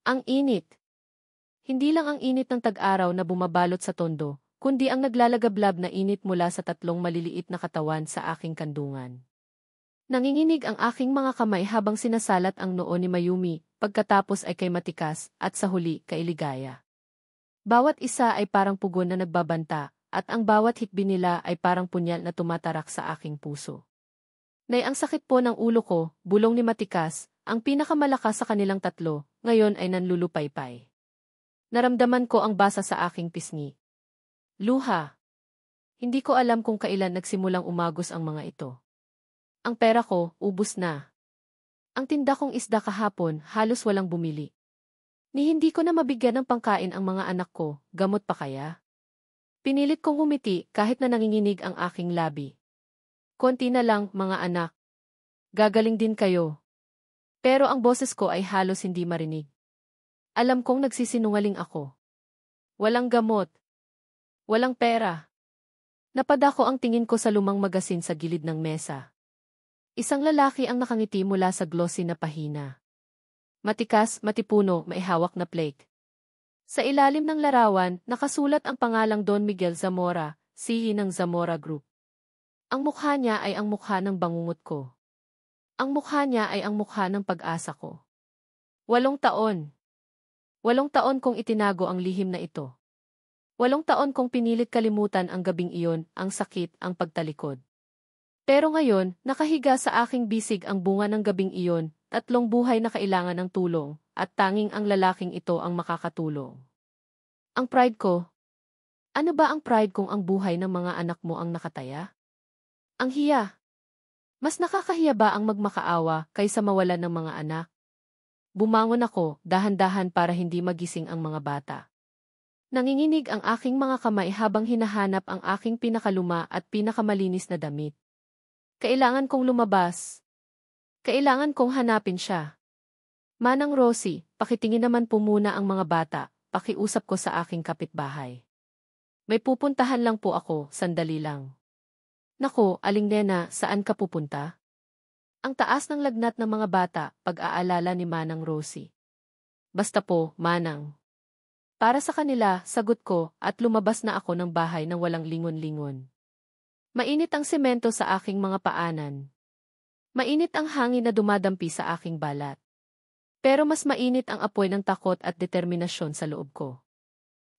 Ang init. Hindi lang ang init ng tag-araw na bumabalot sa tondo, kundi ang naglalagablab na init mula sa tatlong maliliit na katawan sa aking kandungan. Nanginginig ang aking mga kamay habang sinasalat ang noo ni Mayumi, pagkatapos ay kay Matikas, at sa huli kay Ligaya. Bawat isa ay parang pugon na nagbabanta, at ang bawat hikbi nila ay parang punyal na tumatarak sa aking puso. Nay ang sakit po ng ulo ko, bulong ni Matikas, ang pinakamalakas sa kanilang tatlo, ngayon ay nanlulupaypay. Naramdaman ko ang basa sa aking pisngi. Luha. Hindi ko alam kung kailan nagsimulang umagos ang mga ito. Ang pera ko, ubos na. Ang tinda kong isda kahapon, halos walang bumili. Ni hindi ko na mabigyan ng pangkain ang mga anak ko, gamot pa kaya? Pinilit kong humiti kahit na nanginginig ang aking labi. Konti na lang, mga anak. Gagaling din kayo. Pero ang boses ko ay halos hindi marinig. Alam kong nagsisinungaling ako. Walang gamot. Walang pera. Napadako ang tingin ko sa lumang magasin sa gilid ng mesa. Isang lalaki ang nakangiti mula sa glossy na pahina. Matikas, matipuno, may hawak na plate. Sa ilalim ng larawan, nakasulat ang pangalang Don Miguel Zamora, sihi ng Zamora Group. Ang mukha niya ay ang mukha ng bangungot ko. Ang mukha niya ay ang mukha ng pag-asa ko. 8 taon. 8 taon kong itinago ang lihim na ito. 8 taon kong pinilit kalimutan ang gabing iyon, ang sakit, ang pagtalikod. Pero ngayon, nakahiga sa aking bisig ang bunga ng gabing iyon, 3 buhay na kailangan ng tulong, at tanging ang lalaking ito ang makakatulong. Ang pride ko. Ano ba ang pride kung ang buhay ng mga anak mo ang nakataya? Ang hiya. Mas nakakahiya ba ang magmakaawa kaysa mawalan ng mga anak? Bumangon ako, dahan-dahan para hindi magising ang mga bata. Nanginginig ang aking mga kamay habang hinahanap ang aking pinakaluma at pinakamalinis na damit. Kailangan kong lumabas. Kailangan kong hanapin siya. Manang Rosie, pakitingin naman po muna ang mga bata, pakiusap ko sa aking kapitbahay. May pupuntahan lang po ako, sandali lang. Nako, Aling Nena, saan ka pupunta? Ang taas ng lagnat ng mga bata, pag-aalala ni Manang Rosie. Basta po, Manang. Para sa kanila, sagot ko, at lumabas na ako ng bahay nang walang lingon-lingon. Mainit ang semento sa aking mga paanan. Mainit ang hangin na dumadampi sa aking balat. Pero mas mainit ang apoy ng takot at determinasyon sa loob ko.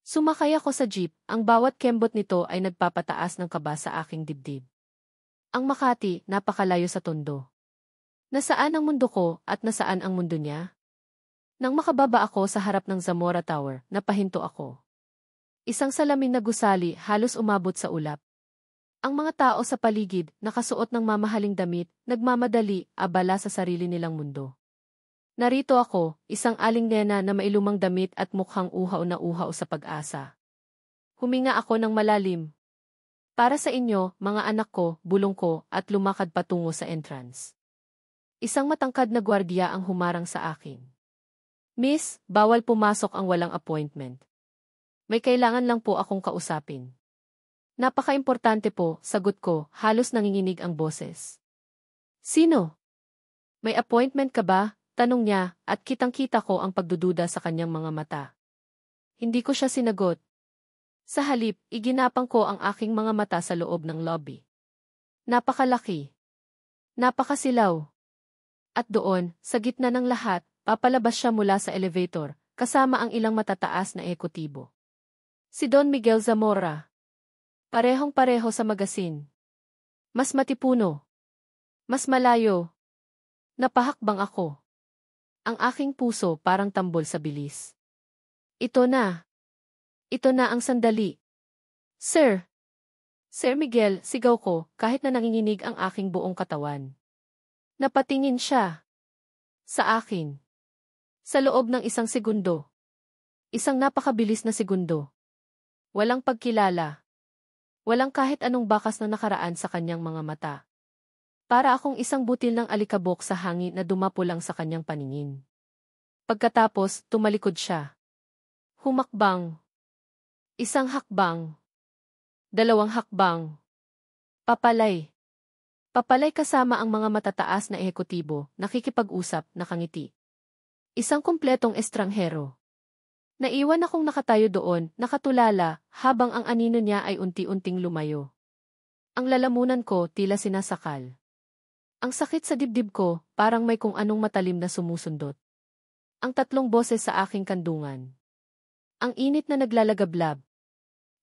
Sumakay ako sa jeep, ang bawat kembot nito ay nagpapataas ng kaba sa aking dibdib. Ang Makati, napakalayo sa tondo. Nasaan ang mundo ko at nasaan ang mundo niya? Nang makababa ako sa harap ng Zamora Tower, napahinto ako. Isang salamin na gusali halos umabot sa ulap. Ang mga tao sa paligid, nakasuot ng mamahaling damit, nagmamadali, abala sa sarili nilang mundo. Narito ako, isang Aling Nena na mailumang damit at mukhang uhaw na uhaw sa pag-asa. Huminga ako ng malalim. Para sa inyo, mga anak ko, bulong ko, at lumakad patungo sa entrance. Isang matangkad na gwardiya ang humarang sa akin. Miss, bawal pumasok ang walang appointment. May kailangan lang po akong kausapin. Napaka-importante po, sagot ko, halos nanginginig ang boses. Sino? May appointment ka ba? Tanong niya, at kitang-kita ko ang pagdududa sa kanyang mga mata. Hindi ko siya sinagot. Sa halip, iginapang ko ang aking mga mata sa loob ng lobby. Napakalaki. Napakasilaw. At doon, sa gitna ng lahat, papalabas siya mula sa elevator, kasama ang ilang matataas na ekutibo. Si Don Miguel Zamora. Parehong-pareho sa magasin. Mas matipuno. Mas malayo. Napahakbang ako. Ang aking puso parang tambol sa bilis. Ito na. Ito na ang sandali. Sir! Sir Miguel, sigaw ko, kahit na nanginginig ang aking buong katawan. Napatingin siya. Sa akin. Sa loob ng 1 segundo. Isang napakabilis na segundo. Walang pagkilala. Walang kahit anong bakas na nakaraan sa kanyang mga mata. Para akong isang butil ng alikabok sa hangin na dumapo lang sa kanyang paningin. Pagkatapos, tumalikod siya. Humakbang. 1 hakbang. 2 hakbang. Papalay. Papalay kasama ang mga matataas na ehekutibo, nakikipag-usap, nakangiti. Isang kumpletong estranghero. Naiwan akong nakatayo doon, nakatulala, habang ang anino niya ay unti-unting lumayo. Ang lalamunan ko tila sinasakal. Ang sakit sa dibdib ko, parang may kung anong matalim na sumusundot. Ang tatlong boses sa aking kandungan. Ang init na naglalagablab.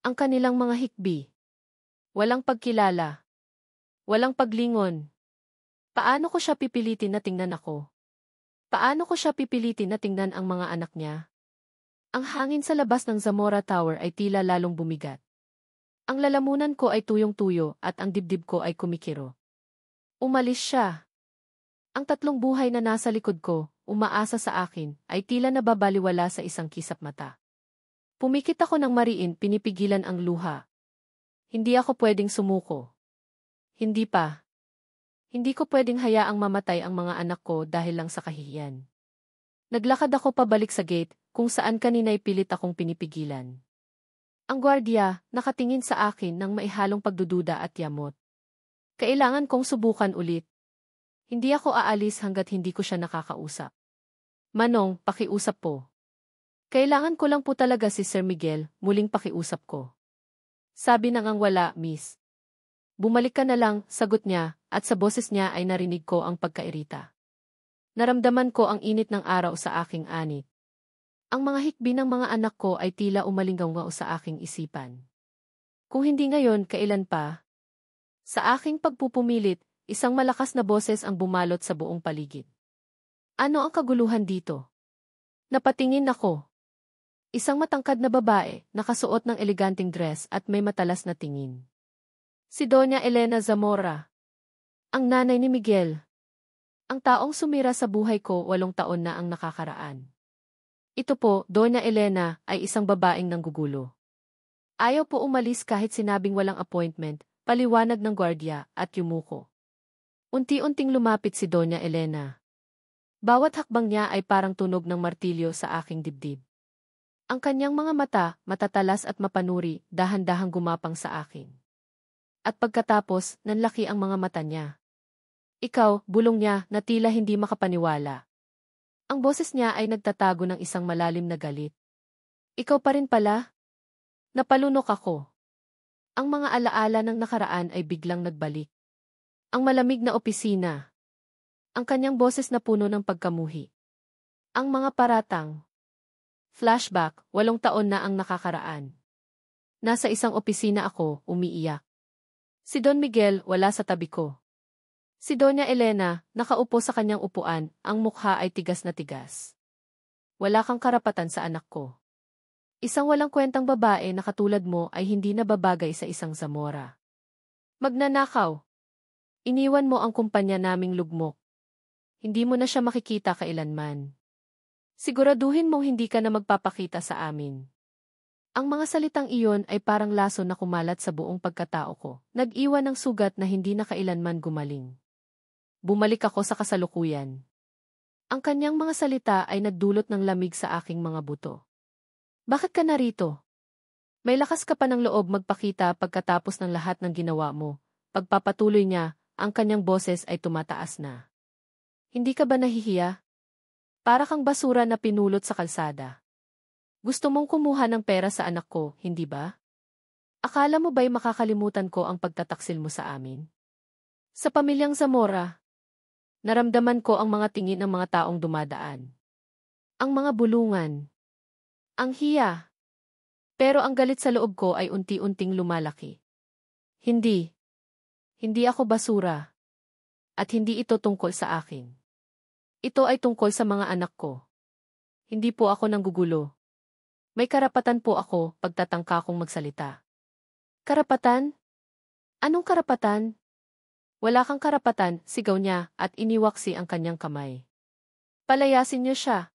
Ang kanilang mga hikbi. Walang pagkilala. Walang paglingon. Paano ko siya pipilitin na tingnan ako? Paano ko siya pipilitin na tingnan ang mga anak niya? Ang hangin sa labas ng Zamora Tower ay tila lalong bumigat. Ang lalamunan ko ay tuyong-tuyo at ang dibdib ko ay kumikiro. Umalis siya. Ang tatlong buhay na nasa likod ko, umaasa sa akin, ay tila nababaliwala sa isang kisap mata. Pumikit ako ng mariin, pinipigilan ang luha. Hindi ako pwedeng sumuko. Hindi pa. Hindi ko pwedeng hayaang mamatay ang mga anak ko dahil lang sa kahihiyan. Naglakad ako pabalik sa gate, kung saan kanina'y pilit akong pinipigilan. Ang gwardiya, nakatingin sa akin ng maihalong pagdududa at yamot. Kailangan kong subukan ulit. Hindi ako aalis hanggat hindi ko siya nakakausap. Manong, pakiusap po. Kailangan ko lang po talaga si Sir Miguel, muling pakiusap ko. Sabi nang wala, miss. Bumalik ka na lang, sagot niya, at sa boses niya ay narinig ko ang pagkairita. Naramdaman ko ang init ng araw sa aking anit. Ang mga hikbi ng mga anak ko ay tila umalinggaw sa aking isipan. Kung hindi ngayon, kailan pa? Sa aking pagpupumilit, isang malakas na boses ang bumalot sa buong paligid. Ano ang kaguluhan dito? Napatingin ako. Isang matangkad na babae, nakasuot ng eleganteng dress at may matalas na tingin. Si Doña Elena Zamora. Ang nanay ni Miguel. Ang taong sumira sa buhay ko 8 taon na ang nakakaraan. Ito po, Doña Elena, ay isang babaeng nanggugulo. Ayaw po umalis kahit sinabing walang appointment, paliwanag ng gwardiya, at yumuko. Unti-unting lumapit si Doña Elena. Bawat hakbang niya ay parang tunog ng martilyo sa aking dibdib. Ang kanyang mga mata, matatalas at mapanuri, dahan-dahang gumapang sa akin. At pagkatapos, nanlaki ang mga mata niya. Ikaw, bulong niya, na tila hindi makapaniwala. Ang boses niya ay nagtatago ng isang malalim na galit. Ikaw pa rin pala? Napalunok ako. Ang mga alaala ng nakaraan ay biglang nagbalik. Ang malamig na opisina. Ang kanyang boses na puno ng pagkamuhi. Ang mga paratang. Flashback, 8 taon na ang nakakaraan. Nasa isang opisina ako, umiiyak. Si Don Miguel wala sa tabi ko. Si Doña Elena, nakaupo sa kanyang upuan, ang mukha ay tigas na tigas. Wala kang karapatan sa anak ko. Isang walang kwentang babae na katulad mo ay hindi nababagay sa isang Zamora. Magnanakaw. Iniwan mo ang kumpanya naming lugmok. Hindi mo na siya makikita kailanman. Siguraduhin mong hindi ka na magpapakita sa amin. Ang mga salitang iyon ay parang laso na kumalat sa buong pagkatao ko, nag-iwan ng sugat na hindi na kailanman gumaling. Bumalik ako sa kasalukuyan. Ang kanyang mga salita ay nagdulot ng lamig sa aking mga buto. Bakit ka narito? May lakas ka pa ng loob magpakita pagkatapos ng lahat ng ginawa mo. Pagpapatuloy niya, ang kanyang boses ay tumataas na. Hindi ka ba nahihiya? Para kang basura na pinulot sa kalsada. Gusto mong kumuha ng pera sa anak ko, hindi ba? Akala mo ba'y makakalimutan ko ang pagtataksil mo sa amin? Sa pamilyang Zamora, naramdaman ko ang mga tingin ng mga taong dumadaan. Ang mga bulungan. Ang hiya. Pero ang galit sa loob ko ay unti-unting lumalaki. Hindi. Hindi ako basura. At hindi ito tungkol sa akin. Ito ay tungkol sa mga anak ko. Hindi po ako nanggugulo. May karapatan po ako pagtatangka kong magsalita. Karapatan? Anong karapatan? Wala kang karapatan, sigaw niya at iniwaksi ang kanyang kamay. Palayasin niyo siya.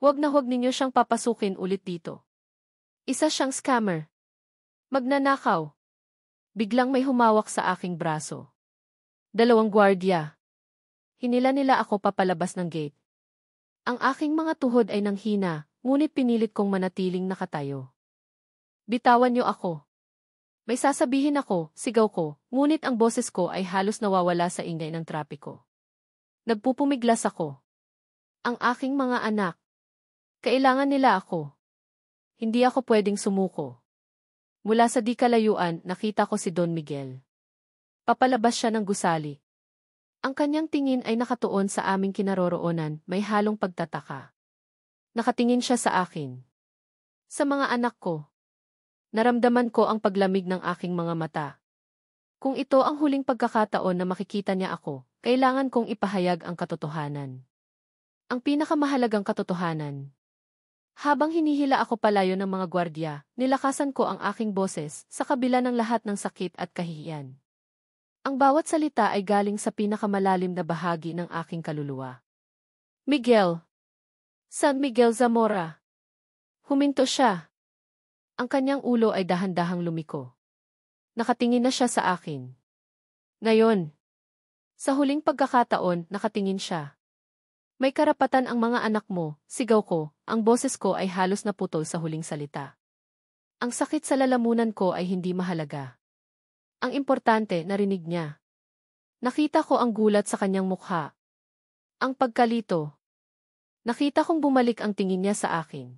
Huwag na huwag ninyo siyang papasukin ulit dito. Isa siyang scammer. Magnanakaw. Biglang may humawak sa aking braso. 2 gwardiya. Hinila nila ako papalabas ng gate. Ang aking mga tuhod ay nanghina, ngunit pinilit kong manatiling nakatayo. Bitawan niyo ako. May sasabihin ako, sigaw ko, ngunit ang boses ko ay halos nawawala sa ingay ng trapiko. Nagpupumiglas ako. Ang aking mga anak. Kailangan nila ako. Hindi ako pwedeng sumuko. Mula sa di kalayuan, nakita ko si Don Miguel. Papalabas siya ng gusali. Ang kanyang tingin ay nakatuon sa aming kinaroroonan, may halong pagtataka. Nakatingin siya sa akin. Sa mga anak ko. Naramdaman ko ang paglamig ng aking mga mata. Kung ito ang huling pagkakataon na makikita niya ako, kailangan kong ipahayag ang katotohanan. Ang pinakamahalagang katotohanan. Habang hinihila ako palayo ng mga gwardya, nilakasan ko ang aking boses sa kabila ng lahat ng sakit at kahihiyan. Ang bawat salita ay galing sa pinakamalalim na bahagi ng aking kaluluwa. Miguel. San Miguel Zamora. Huminto siya. Ang kanyang ulo ay dahan-dahang lumiko. Nakatingin na siya sa akin. Ngayon. Sa huling pagkakataon, nakatingin siya. May karapatan ang mga anak mo, sigaw ko, ang boses ko ay halos naputol sa huling salita. Ang sakit sa lalamunan ko ay hindi mahalaga. Ang importante, narinig niya. Nakita ko ang gulat sa kanyang mukha. Ang pagkalito. Nakita kong bumalik ang tingin niya sa akin.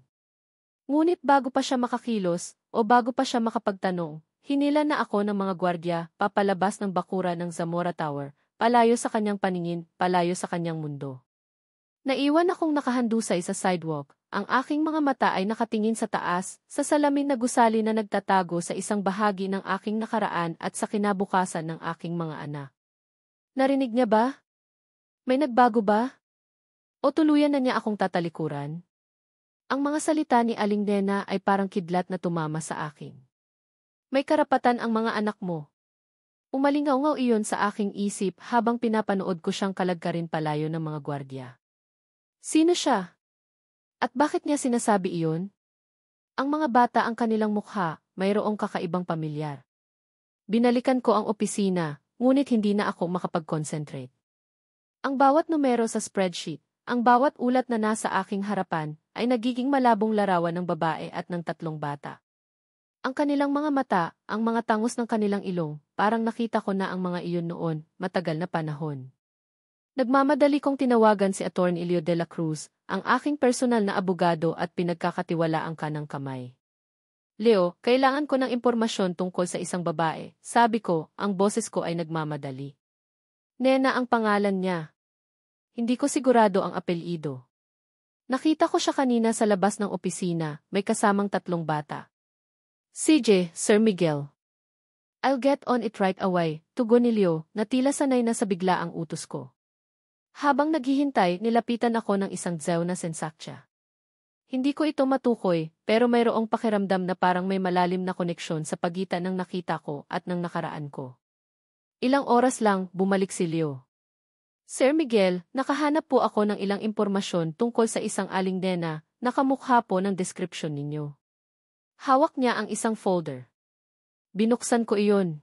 Ngunit bago pa siya makakilos, o bago pa siya makapagtanong, hinila na ako ng mga gwardya, papalabas ng bakura ng Zamora Tower, palayo sa kanyang paningin, palayo sa kanyang mundo. Naiwan akong nakahandusay sa sidewalk, ang aking mga mata ay nakatingin sa taas, sa salamin na gusali na nagtatago sa isang bahagi ng aking nakaraan at sa kinabukasan ng aking mga anak. Narinig niya ba? May nagbago ba? O tuluyan na niya akong tatalikuran? Ang mga salita ni Aling Nena ay parang kidlat na tumama sa akin. May karapatan ang mga anak mo. Umalingaw-ngaw iyon sa aking isip habang pinapanood ko siyang kalagkarin palayo ng mga gwardya. Sino siya? At bakit niya sinasabi iyon? Ang mga bata ang kanilang mukha, mayroong kakaibang pamilyar. Binalikan ko ang opisina, ngunit hindi na ako makapag-concentrate. Ang bawat numero sa spreadsheet, ang bawat ulat na nasa aking harapan, ay nagiging malabong larawan ng babae at ng 3 bata. Ang kanilang mga mata, ang mga tangos ng kanilang ilong, parang nakita ko na ang mga iyon noon, matagal na panahon. Nagmamadali kong tinawagan si Attorney Leo de la Cruz, ang aking personal na abogado at pinagkakatiwalaang kanang kamay. Leo, kailangan ko ng impormasyon tungkol sa isang babae, sabi ko, ang boses ko ay nagmamadali. Nena ang pangalan niya. Hindi ko sigurado ang apelyido. Nakita ko siya kanina sa labas ng opisina, may kasamang 3 bata. CJ, Sir Miguel. I'll get on it right away, tugon ni Leo, na tila sanay na sa biglaang utos ko. Habang naghihintay, nilapitan ako ng isang Zeo na sensakya. Hindi ko ito matukoy, pero mayroong pakiramdam na parang may malalim na koneksyon sa pagitan ng nakita ko at ng nakaraan ko. Ilang oras lang, bumalik si Leo. Sir Miguel, nakahanap po ako ng ilang impormasyon tungkol sa isang Aling Nena, nakamukha po ng description ninyo. Hawak niya ang isang folder. Binuksan ko iyon.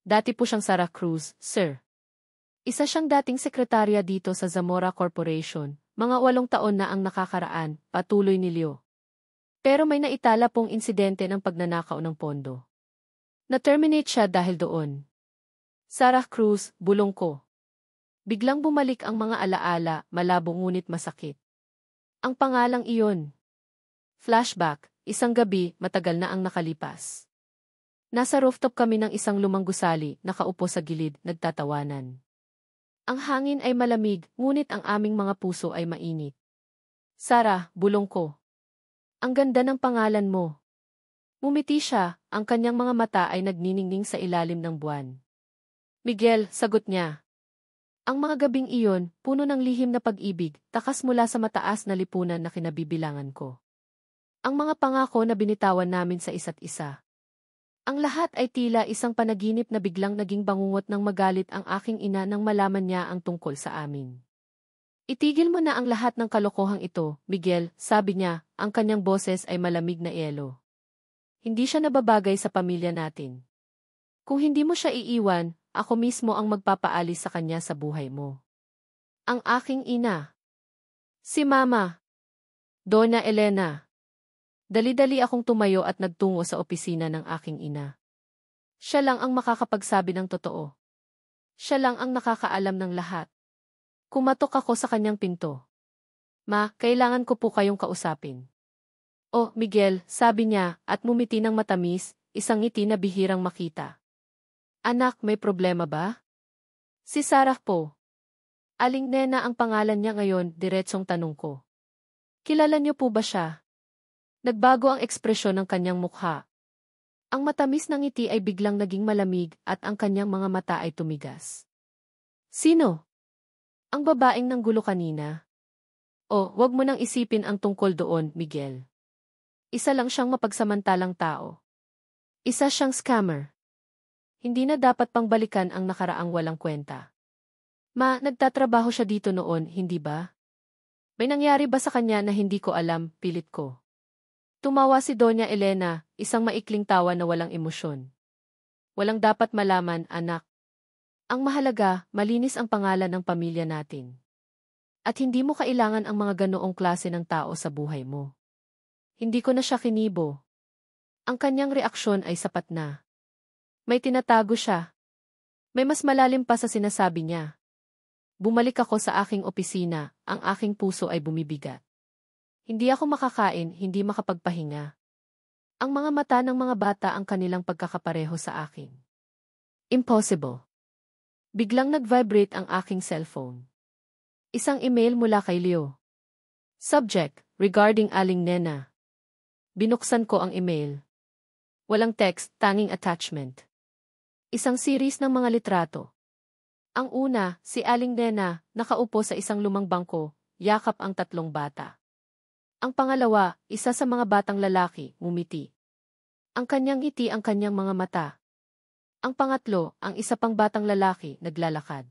Dati po siyang Sarah Cruz, sir. Isa siyang dating sekretarya dito sa Zamora Corporation, mga 8 taon na ang nakakaraan, patuloy ni Leo. Pero may naitala pong insidente ng pagnanakaw ng pondo. Na-terminate siya dahil doon. Sarah Cruz, bulong ko. Biglang bumalik ang mga alaala, malabo ngunit masakit. Ang pangalang iyon. Flashback, isang gabi, matagal na ang nakalipas. Nasa rooftop kami ng isang lumang gusali, nakaupo sa gilid, nagtatawanan. Ang hangin ay malamig, ngunit ang aming mga puso ay mainit. Sarah, bulong ko. Ang ganda ng pangalan mo. Mumiti siya, ang kanyang mga mata ay nagniningning sa ilalim ng buwan. Miguel, sagot niya. Ang mga gabing iyon, puno ng lihim na pag-ibig, takas mula sa mataas na lipunan na kinabibilangan ko. Ang mga pangako na binitawan namin sa isa't isa. Ang lahat ay tila isang panaginip na biglang naging bangungot ng magalit ang aking ina nang malaman niya ang tungkol sa amin. Itigil mo na ang lahat ng kalokohang ito, Miguel, sabi niya, ang kanyang boses ay malamig na yelo. Hindi siya nababagay sa pamilya natin. Kung hindi mo siya iiwan, ako mismo ang magpapaalis sa kanya sa buhay mo. Ang aking ina. Si Mama. Donna Elena. Dali-dali akong tumayo at nagtungo sa opisina ng aking ina. Siya lang ang makakapagsabi ng totoo. Siya lang ang nakakaalam ng lahat. Kumatok ako sa kanyang pinto. Ma, kailangan ko po kayong kausapin. Oh, Miguel, sabi niya, at ngumiti ng matamis, isang ngiti na bihirang makita. Anak, may problema ba? Si Sarah po. Aling Nena ang pangalan niya ngayon, diretsong tanong ko. Kilala niyo po ba siya? Nagbago ang ekspresyon ng kanyang mukha. Ang matamis na ngiti ay biglang naging malamig at ang kanyang mga mata ay tumigas. Sino? Ang babaeng nanggulo kanina. Oh, wag mo nang isipin ang tungkol doon, Miguel. Isa lang siyang mapagsamantalang tao. Isa siyang scammer. Hindi na dapat pangbalikan ang nakaraang walang kwenta. Ma, nagtatrabaho siya dito noon, hindi ba? May nangyari ba sa kanya na hindi ko alam, pilit ko. Tumawa si Doña Elena, isang maikling tawa na walang emosyon. Walang dapat malaman, anak. Ang mahalaga, malinis ang pangalan ng pamilya natin. At hindi mo kailangan ang mga ganoong klase ng tao sa buhay mo. Hindi ko na siya kinibo. Ang kanyang reaksyon ay sapat na. May tinatago siya. May mas malalim pa sa sinasabi niya. Bumalik ako sa aking opisina, ang aking puso ay bumibigat. Hindi ako makakain, hindi makapagpahinga. Ang mga mata ng mga bata ang kanilang pagkakapareho sa akin. Impossible. Biglang nag-vibrate ang aking cellphone. Isang email mula kay Leo. Subject, regarding Aling Nena. Binuksan ko ang email. Walang text, tanging attachment. Isang series ng mga litrato. Ang una, si Aling Nena, nakaupo sa isang lumang bangko, yakap ang tatlong bata. Ang pangalawa, isa sa mga batang lalaki, ngumiti. Ang kanyang ngiti ang kanyang mga mata. Ang pangatlo, ang isa pang batang lalaki, naglalakad.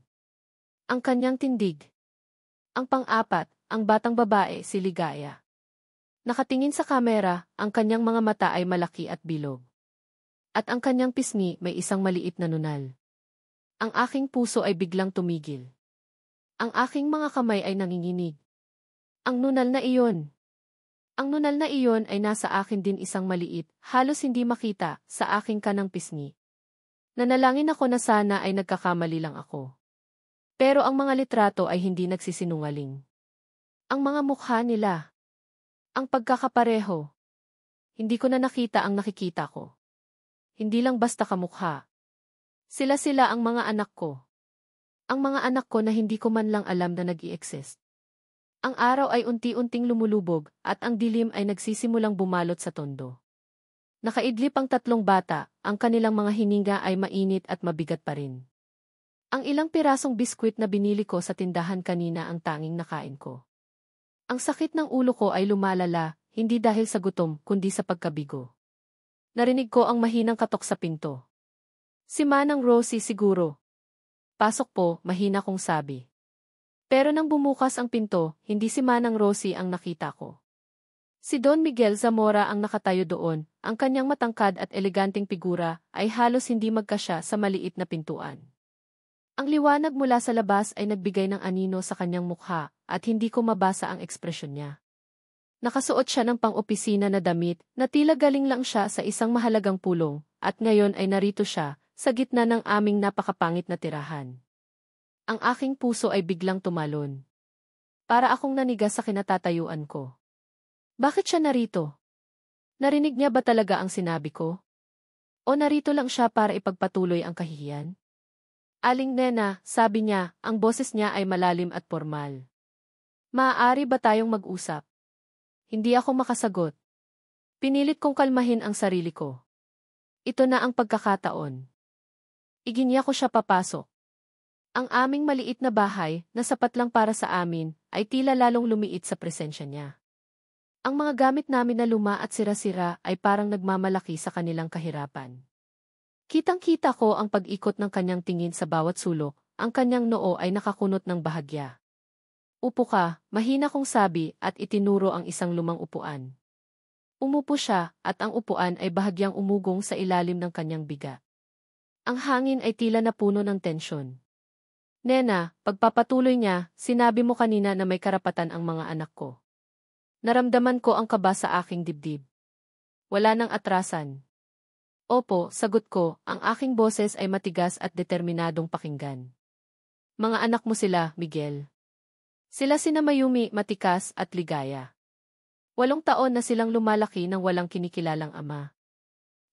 Ang kanyang tindig. Ang pang-apat, ang batang babae, si Ligaya. Nakatingin sa kamera, ang kanyang mga mata ay malaki at bilog. At ang kanyang pisngi may isang maliit na nunal. Ang aking puso ay biglang tumigil. Ang aking mga kamay ay nanginginig. Ang nunal na iyon. Ang nunal na iyon ay nasa akin din isang maliit, halos hindi makita, sa aking kanang pisngi. Nanalangin ako na sana ay nagkakamali lang ako. Pero ang mga litrato ay hindi nagsisinungaling. Ang mga mukha nila. Ang pagkakapareho. Hindi ko na nakita ang nakikita ko. Hindi lang basta kamukha. Sila-sila ang mga anak ko. Ang mga anak ko na hindi ko man lang alam na nag-i-exist. Ang araw ay unti-unting lumulubog at ang dilim ay nagsisimulang bumalot sa tondo. Nakaidlip ang tatlong bata, ang kanilang mga hininga ay mainit at mabigat pa rin. Ang ilang pirasong biskwit na binili ko sa tindahan kanina ang tanging nakain ko. Ang sakit ng ulo ko ay lumalala, hindi dahil sa gutom kundi sa pagkabigo. Narinig ko ang mahinang katok sa pinto. Si Manang Rosie siguro. Pasok po, mahina kong sabi. Pero nang bumukas ang pinto, hindi si Manang Rosie ang nakita ko. Si Don Miguel Zamora ang nakatayo doon, ang kanyang matangkad at eleganteng figura ay halos hindi magkasya sa maliit na pintuan. Ang liwanag mula sa labas ay nagbigay ng anino sa kanyang mukha at hindi ko mabasa ang ekspresyon niya. Nakasuot siya ng pang-opisina na damit na tila galing lang siya sa isang mahalagang pulong at ngayon ay narito siya sa gitna ng aming napakapangit na tirahan. Ang aking puso ay biglang tumalon. Para akong nanigas sa kinatatayuan ko. Bakit siya narito? Narinig niya ba talaga ang sinabi ko? O narito lang siya para ipagpatuloy ang kahihiyan? Aling Nena, sabi niya, ang boses niya ay malalim at formal. Maaari ba tayong mag-usap? Hindi ako makasagot. Pinilit kong kalmahin ang sarili ko. Ito na ang pagkakataon. Iginya ko siya papasok. Ang aming maliit na bahay, na sapat lang para sa amin, ay tila lalong lumiit sa presensya niya. Ang mga gamit namin na luma at sira-sira ay parang nagmamalaki sa kanilang kahirapan. Kitang-kita ko ang pag-ikot ng kanyang tingin sa bawat sulok, ang kanyang noo ay nakakunot ng bahagya. Upo ka, mahina kong sabi at itinuro ang isang lumang upuan. Umupo siya at ang upuan ay bahagyang umugong sa ilalim ng kanyang biga. Ang hangin ay tila napuno ng tensyon. Nena, pagpapatuloy niya, sinabi mo kanina na may karapatan ang mga anak ko. Naramdaman ko ang kaba sa aking dibdib. Wala nang atrasan. Opo, sagot ko, ang aking boses ay matigas at determinadong pakinggan. Mga anak mo sila, Miguel. Sila sina Mayumi, Matikas at Ligaya. 8 taon na silang lumalaki nang walang kinikilalang ama.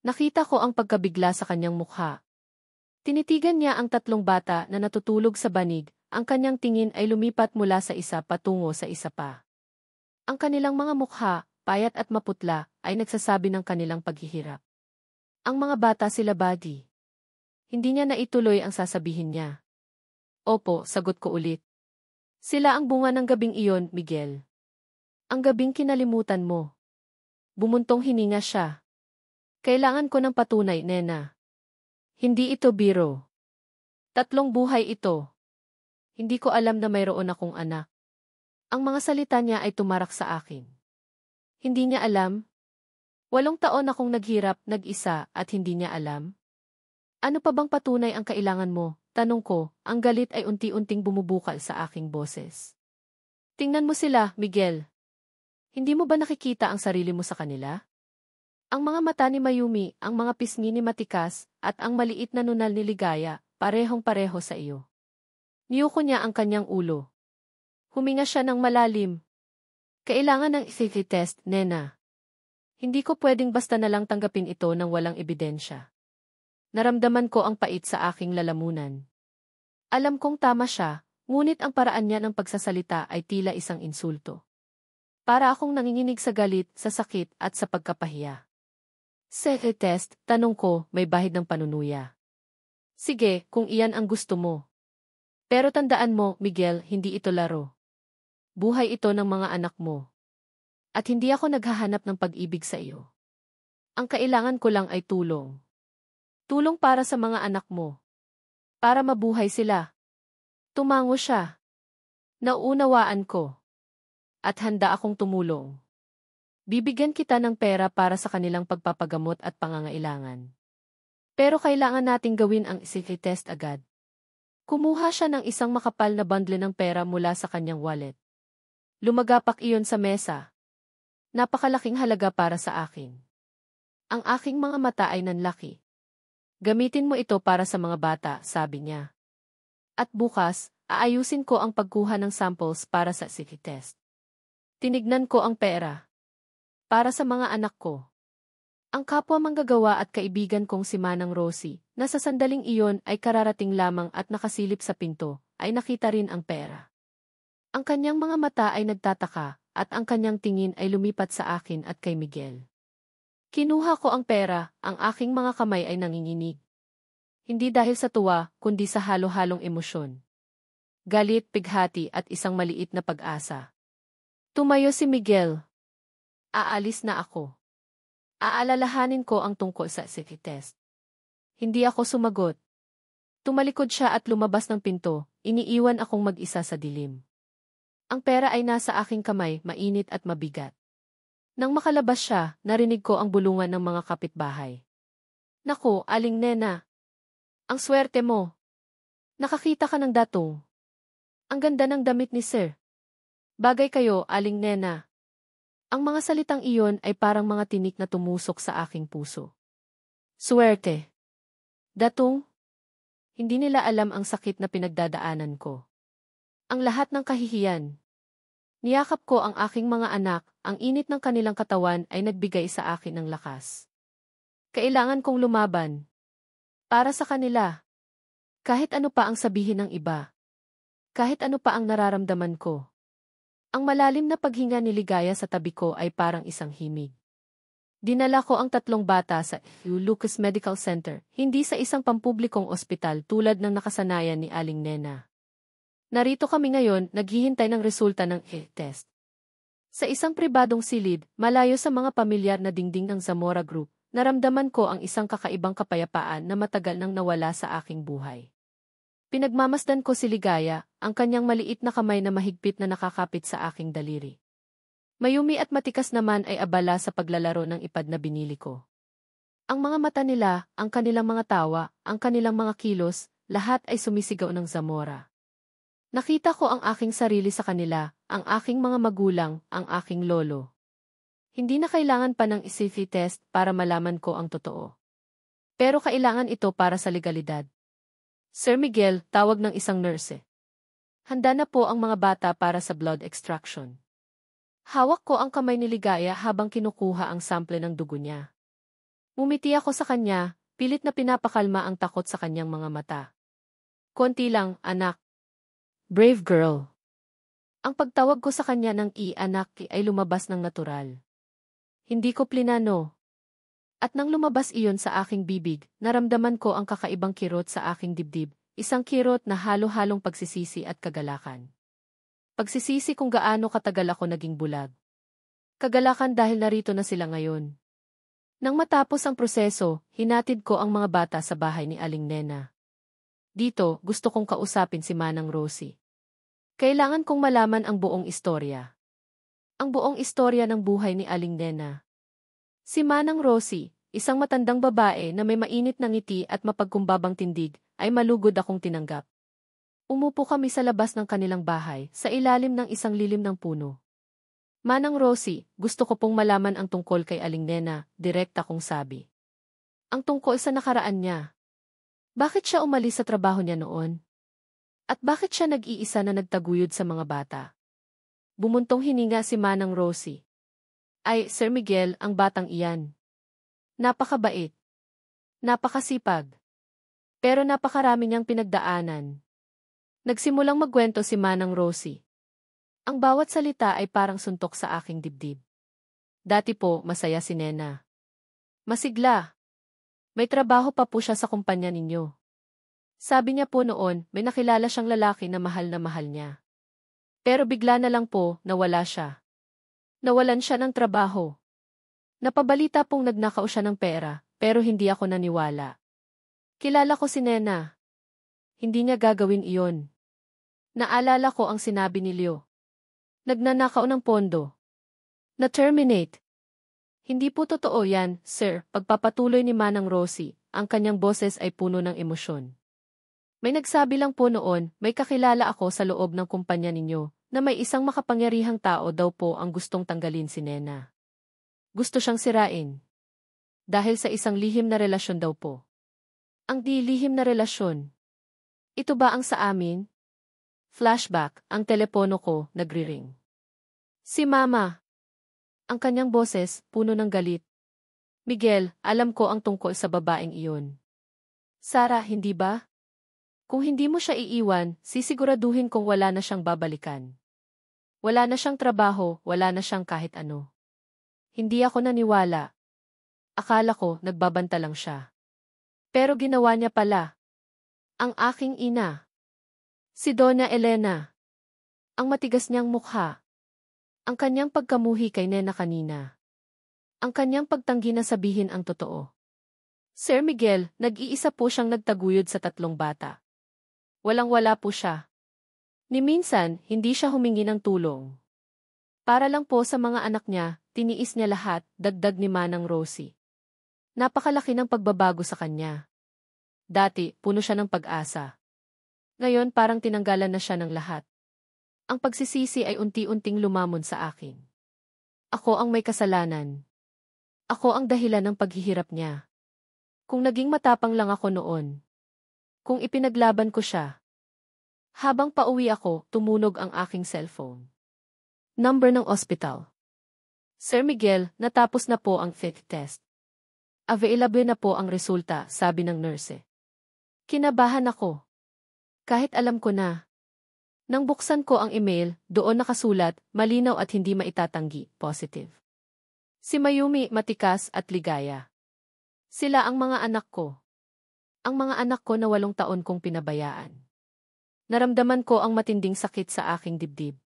Nakita ko ang pagkabigla sa kanyang mukha. Tinitigan niya ang 3 bata na natutulog sa banig, ang kanyang tingin ay lumipat mula sa isa patungo sa isa pa. Ang kanilang mga mukha, payat at maputla, ay nagsasabi ng kanilang paghihirap. Ang mga bata sila Buddy. Hindi niya naituloy ang sasabihin niya. Opo, sagot ko ulit. Sila ang bunga ng gabing iyon, Miguel. Ang gabing kinalimutan mo. Bumuntong hininga siya. Kailangan ko ng patunay, Nena. Hindi ito biro. 3 buhay ito. Hindi ko alam na mayroon akong anak. Ang mga salita niya ay tumarak sa akin. Hindi niya alam. 8 taon akong naghirap, nag-isa, at hindi niya alam. Ano pa bang patunay ang kailangan mo? Tanong ko, ang galit ay unti-unting bumubukal sa aking boses. Tingnan mo sila, Miguel. Hindi mo ba nakikita ang sarili mo sa kanila? Ang mga mata ni Mayumi, ang mga pisngi ni Matikas, at ang maliit na nunal ni Ligaya, parehong-pareho sa iyo. Niyuko niya ang kanyang ulo. Huminga siya ng malalim. Kailangan ng psyche test, Nena. Hindi ko pwedeng basta na lang tanggapin ito nang walang ebidensya. Naramdaman ko ang pait sa aking lalamunan. Alam kong tama siya, ngunit ang paraan niya ng pagsasalita ay tila isang insulto. Para akong nanginginig sa galit, sa sakit, at sa pagkapahiya. Psyche test, tanong ko, may bahid ng panunuya. Sige, kung iyan ang gusto mo. Pero tandaan mo, Miguel, hindi ito laro. Buhay ito ng mga anak mo. At hindi ako naghahanap ng pag-ibig sa iyo. Ang kailangan ko lang ay tulong. Tulong para sa mga anak mo. Para mabuhay sila. Tumango siya. Nauunawaan ko. At handa akong tumulong. Bibigyan kita ng pera para sa kanilang pagpapagamot at pangangailangan. Pero kailangan nating gawin ang psyche test agad. Kumuha siya ng isang makapal na bundle ng pera mula sa kanyang wallet. Lumagapak iyon sa mesa. Napakalaking halaga para sa akin. Ang aking mga mata ay nanlaki. Gamitin mo ito para sa mga bata, sabi niya. At bukas, aayusin ko ang pagkuha ng samples para sa psyche test. Tinignan ko ang pera. Para sa mga anak ko. Ang kapwa manggagawa at kaibigan kong si Manang Rosie, na sa sandaling iyon ay kararating lamang at nakasilip sa pinto, ay nakita rin ang pera. Ang kanyang mga mata ay nagtataka, at ang kanyang tingin ay lumipat sa akin at kay Miguel. Kinuha ko ang pera, ang aking mga kamay ay nanginginig. Hindi dahil sa tuwa, kundi sa halo-halong emosyon. Galit, pighati at isang maliit na pag-asa. Tumayo si Miguel. Aalis na ako. Aalalahanin ko ang tungkol sa psyche test. Hindi ako sumagot. Tumalikod siya at lumabas ng pinto, iniiwan akong mag-isa sa dilim. Ang pera ay nasa aking kamay, mainit at mabigat. Nang makalabas siya, narinig ko ang bulungan ng mga kapitbahay. Naku, Aling Nena. Ang swerte mo. Nakakita ka ng datong. Ang ganda ng damit ni Sir. Bagay kayo, Aling Nena. Ang mga salitang iyon ay parang mga tinik na tumusok sa aking puso. Swerte. Datong? Hindi nila alam ang sakit na pinagdadaanan ko. Ang lahat ng kahihiyan. Niyakap ko ang aking mga anak, ang init ng kanilang katawan ay nagbigay sa akin ng lakas. Kailangan kong lumaban. Para sa kanila. Kahit ano pa ang sabihin ng iba. Kahit ano pa ang nararamdaman ko. Ang malalim na paghinga ni Ligaya sa tabi ko ay parang isang himig. Dinala ko ang 3 bata sa Lucas Medical Center, hindi sa isang pampublikong ospital tulad ng nakasanayan ni Aling Nena. Narito kami ngayon, naghihintay ng resulta ng test. Sa isang pribadong silid, malayo sa mga pamilyar na dingding ng Zamora Group, naramdaman ko ang isang kakaibang kapayapaan na matagal nang nawala sa aking buhay. Pinagmamasdan ko si Ligaya, ang kanyang maliit na kamay na mahigpit na nakakapit sa aking daliri. Mayumi at Matikas naman ay abala sa paglalaro ng ipad na binili ko. Ang mga mata nila, ang kanilang mga tawa, ang kanilang mga kilos, lahat ay sumisigaw ng Zamora. Nakita ko ang aking sarili sa kanila, ang aking mga magulang, ang aking lolo. Hindi na kailangan pa ng psyche test para malaman ko ang totoo. Pero kailangan ito para sa legalidad. Sir Miguel, tawag ng isang nurse. Handa na po ang mga bata para sa blood extraction. Hawak ko ang kamay ni Ligaya habang kinukuha ang sample ng dugo niya. Ngumiti ako sa kanya, pilit na pinapakalma ang takot sa kanyang mga mata. Konti lang, anak. Brave girl. Ang pagtawag ko sa kanya ng anak ay lumabas ng natural. Hindi ko plinano. At nang lumabas iyon sa aking bibig, naramdaman ko ang kakaibang kirot sa aking dibdib, isang kirot na halo-halong pagsisisi at kagalakan. Pagsisisi kung gaano katagal ako naging bulag. Kagalakan dahil narito na sila ngayon. Nang matapos ang proseso, hinatid ko ang mga bata sa bahay ni Aling Nena. Dito, gusto kong kausapin si Manang Rosie. Kailangan kong malaman ang buong istorya. Ang buong istorya ng buhay ni Aling Nena. Si Manang Rosie, isang matandang babae na may mainit na ngiti at mapagkumbabang tindig, ay malugod akong tinanggap. Umupo kami sa labas ng kanilang bahay, sa ilalim ng isang lilim ng puno. Manang Rosie, gusto ko pong malaman ang tungkol kay Aling Nena, direkta kong sabi. Ang tungkol sa nakaraan niya. Bakit siya umalis sa trabaho niya noon? At bakit siya nag-iisa na nagtaguyod sa mga bata? Bumuntong hininga si Manang Rosie. Ay, Sir Miguel, ang batang iyan. Napakabait. Napakasipag. Pero napakarami niyang pinagdaanan. Nagsimulang magkwento si Manang Rosie. Ang bawat salita ay parang suntok sa aking dibdib. Dati po, masaya si Nena. Masigla. May trabaho pa po siya sa kumpanya ninyo. Sabi niya po noon, may nakilala siyang lalaki na mahal niya. Pero bigla na lang po, nawala siya. Nawalan siya ng trabaho. Napabalita pong nagnakaw siya ng pera, pero hindi ako naniwala. Kilala ko si Nena. Hindi niya gagawin iyon. Naalala ko ang sinabi ni Leo. Nagnanakaw ng pondo. Na-terminate. Hindi po totoo yan, sir, pagpapatuloy ni Manang Rosie, ang kanyang boses ay puno ng emosyon. May nagsabi lang po noon, may kakilala ako sa loob ng kumpanya ninyo, na may isang makapangyarihang tao daw po ang gustong tanggalin si Nena. Gusto siyang sirain. Dahil sa isang lihim na relasyon daw po. Ang di lihim na relasyon. Ito ba ang sa amin? Flashback, ang telepono ko, nagri-ring. Si Mama. Ang kanyang boses, puno ng galit. Miguel, alam ko ang tungkol sa babaeng iyon. Sarah, hindi ba? Kung hindi mo siya iiwan, sisiguraduhin kong wala na siyang babalikan. Wala na siyang trabaho, wala na siyang kahit ano. Hindi ako naniwala. Akala ko, nagbabanta lang siya. Pero ginawa niya pala. Ang aking ina. Si Donna Elena. Ang matigas niyang mukha. Ang kanyang pagkamuhi kay Nena kanina. Ang kanyang pagtanggi na sabihin ang totoo. Sir Miguel, nag-iisa po siyang nagtaguyod sa 3 bata. Walang-wala po siya. Ni minsan, hindi siya humingi ng tulong. Para lang po sa mga anak niya, tiniis niya lahat, dagdag ni Manang Rosie. Napakalaki ng pagbabago sa kanya. Dati, puno siya ng pag-asa. Ngayon parang tinanggalan na siya ng lahat. Ang pagsisisi ay unti-unting lumamon sa akin. Ako ang may kasalanan. Ako ang dahilan ng paghihirap niya. Kung naging matapang lang ako noon. Kung ipinaglaban ko siya. Habang pauwi ako, tumunog ang aking cellphone. Number ng ospital. Sir Miguel, natapos na po ang fit test. Available na po ang resulta, sabi ng nurse. Kinabahan ako. Kahit alam ko na. Nang buksan ko ang email, doon nakasulat, malinaw at hindi maitatanggi, positive. Si Mayumi, matikas at ligaya. Sila ang mga anak ko. Ang mga anak ko na 8 taon kong pinabayaan. Naramdaman ko ang matinding sakit sa aking dibdib.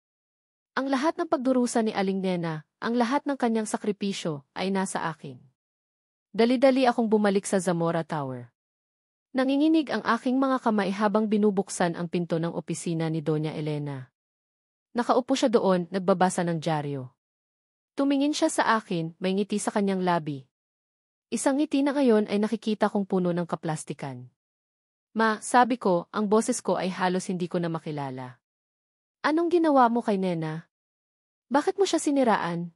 Ang lahat ng pagdurusa ni Aling Nena, ang lahat ng kanyang sakripisyo, ay nasa akin. Dali-dali akong bumalik sa Zamora Tower. Nanginginig ang aking mga kamay habang binubuksan ang pinto ng opisina ni Doña Elena. Nakaupo siya doon, nagbabasa ng dyaryo. Tumingin siya sa akin, may ngiti sa kanyang labi. Isang ngiti na ngayon ay nakikita kong puno ng kaplastikan. Ma, sabi ko, ang boses ko ay halos hindi ko na makilala. Anong ginawa mo kay Nena? Bakit mo siya siniraan?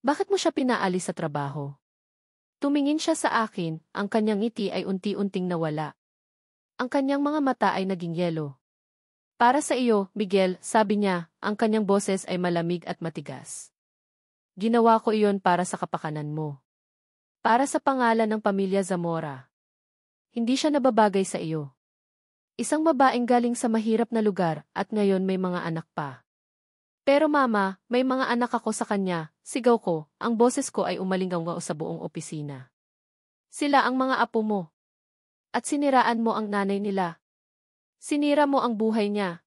Bakit mo siya pinaalis sa trabaho? Tumingin siya sa akin, ang kanyang ngiti ay unti-unting nawala. Ang kanyang mga mata ay naging yelo. Para sa iyo, Miguel, sabi niya, ang kanyang boses ay malamig at matigas. Ginawa ko iyon para sa kapakanan mo. Para sa pangalan ng pamilya Zamora. Hindi siya nababagay sa iyo. Isang babaeng galing sa mahirap na lugar at ngayon may mga anak pa. Pero mama, may mga anak ako sa kanya, sigaw ko, ang boses ko ay umalingaw sa buong opisina. Sila ang mga apo mo. At siniraan mo ang nanay nila. Sinira mo ang buhay niya.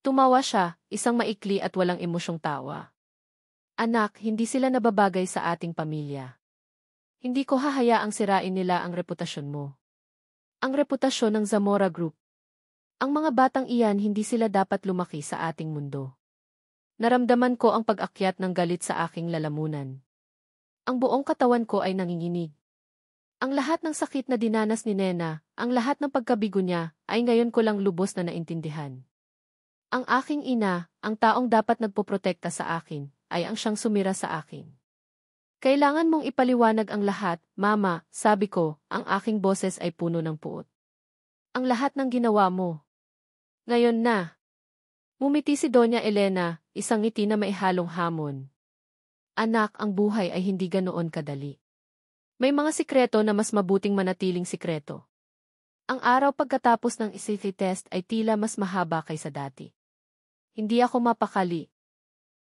Tumawa siya, isang maikli at walang emosyong tawa. Anak, hindi sila nababagay sa ating pamilya. Hindi ko hahayaang sirain nila ang reputasyon mo. Ang reputasyon ng Zamora Group. Ang mga batang iyan hindi sila dapat lumaki sa ating mundo. Naramdaman ko ang pag-akyat ng galit sa aking lalamunan. Ang buong katawan ko ay nanginginig. Ang lahat ng sakit na dinanas ni Nena, ang lahat ng pagkabigo niya, ay ngayon ko lang lubos na naintindihan. Ang aking ina, ang taong dapat nagpoprotekta sa akin, ay ang siyang sumira sa akin. Kailangan mong ipaliwanag ang lahat, mama, sabi ko, ang aking boses ay puno ng puot. Ang lahat ng ginawa mo. Ngayon na. Mumiti si Doña Elena, isang ngiti na may halong hamon. Anak, ang buhay ay hindi ganoon kadali. May mga sikreto na mas mabuting manatiling sikreto. Ang araw pagkatapos ng ICT test ay tila mas mahaba kaysa dati. Hindi ako mapakali.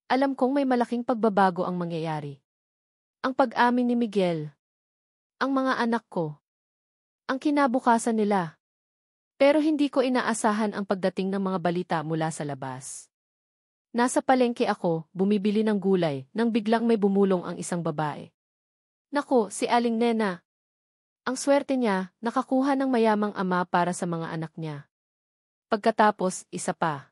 Alam kong may malaking pagbabago ang mangyayari. Ang pag-amin ni Miguel. Ang mga anak ko. Ang kinabukasan nila. Pero hindi ko inaasahan ang pagdating ng mga balita mula sa labas. Nasa palengke ako, bumibili ng gulay, nang biglang may bumulong ang isang babae. Naku, si Aling Nena. Ang swerte niya, nakakuha ng mayamang ama para sa mga anak niya. Pagkatapos, isa pa.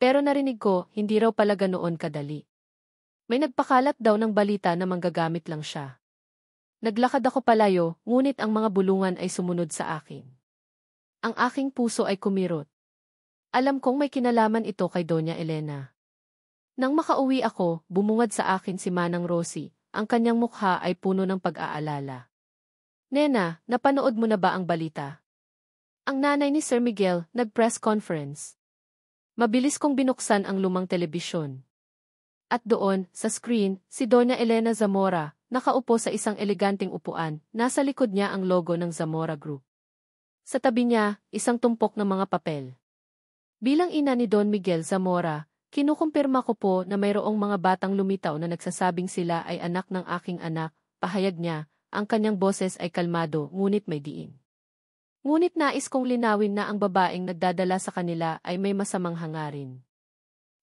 Pero narinig ko, hindi raw pala ganoon kadali. May nagpakalat daw ng balita na manggagamit lang siya. Naglakad ako palayo, ngunit ang mga bulungan ay sumunod sa akin. Ang aking puso ay kumirot. Alam kong may kinalaman ito kay Doña Elena. Nang makauwi ako, bumungad sa akin si Manang Rosie, ang kanyang mukha ay puno ng pag-aalala. Nena, napanood mo na ba ang balita? Ang nanay ni Sir Miguel, nag-press conference. Mabilis kong binuksan ang lumang telebisyon. At doon, sa screen, si Doña Elena Zamora, nakaupo sa isang eleganteng upuan, nasa likod niya ang logo ng Zamora Group. Sa tabi niya, isang tumpok ng mga papel. Bilang ina ni Don Miguel Zamora, kinukumpirma ko po na mayroong mga batang lumitaw na nagsasabing sila ay anak ng aking anak, pahayag niya, ang kanyang boses ay kalmado ngunit may diin. Ngunit nais kong linawin na ang babaeng nagdadala sa kanila ay may masamang hangarin.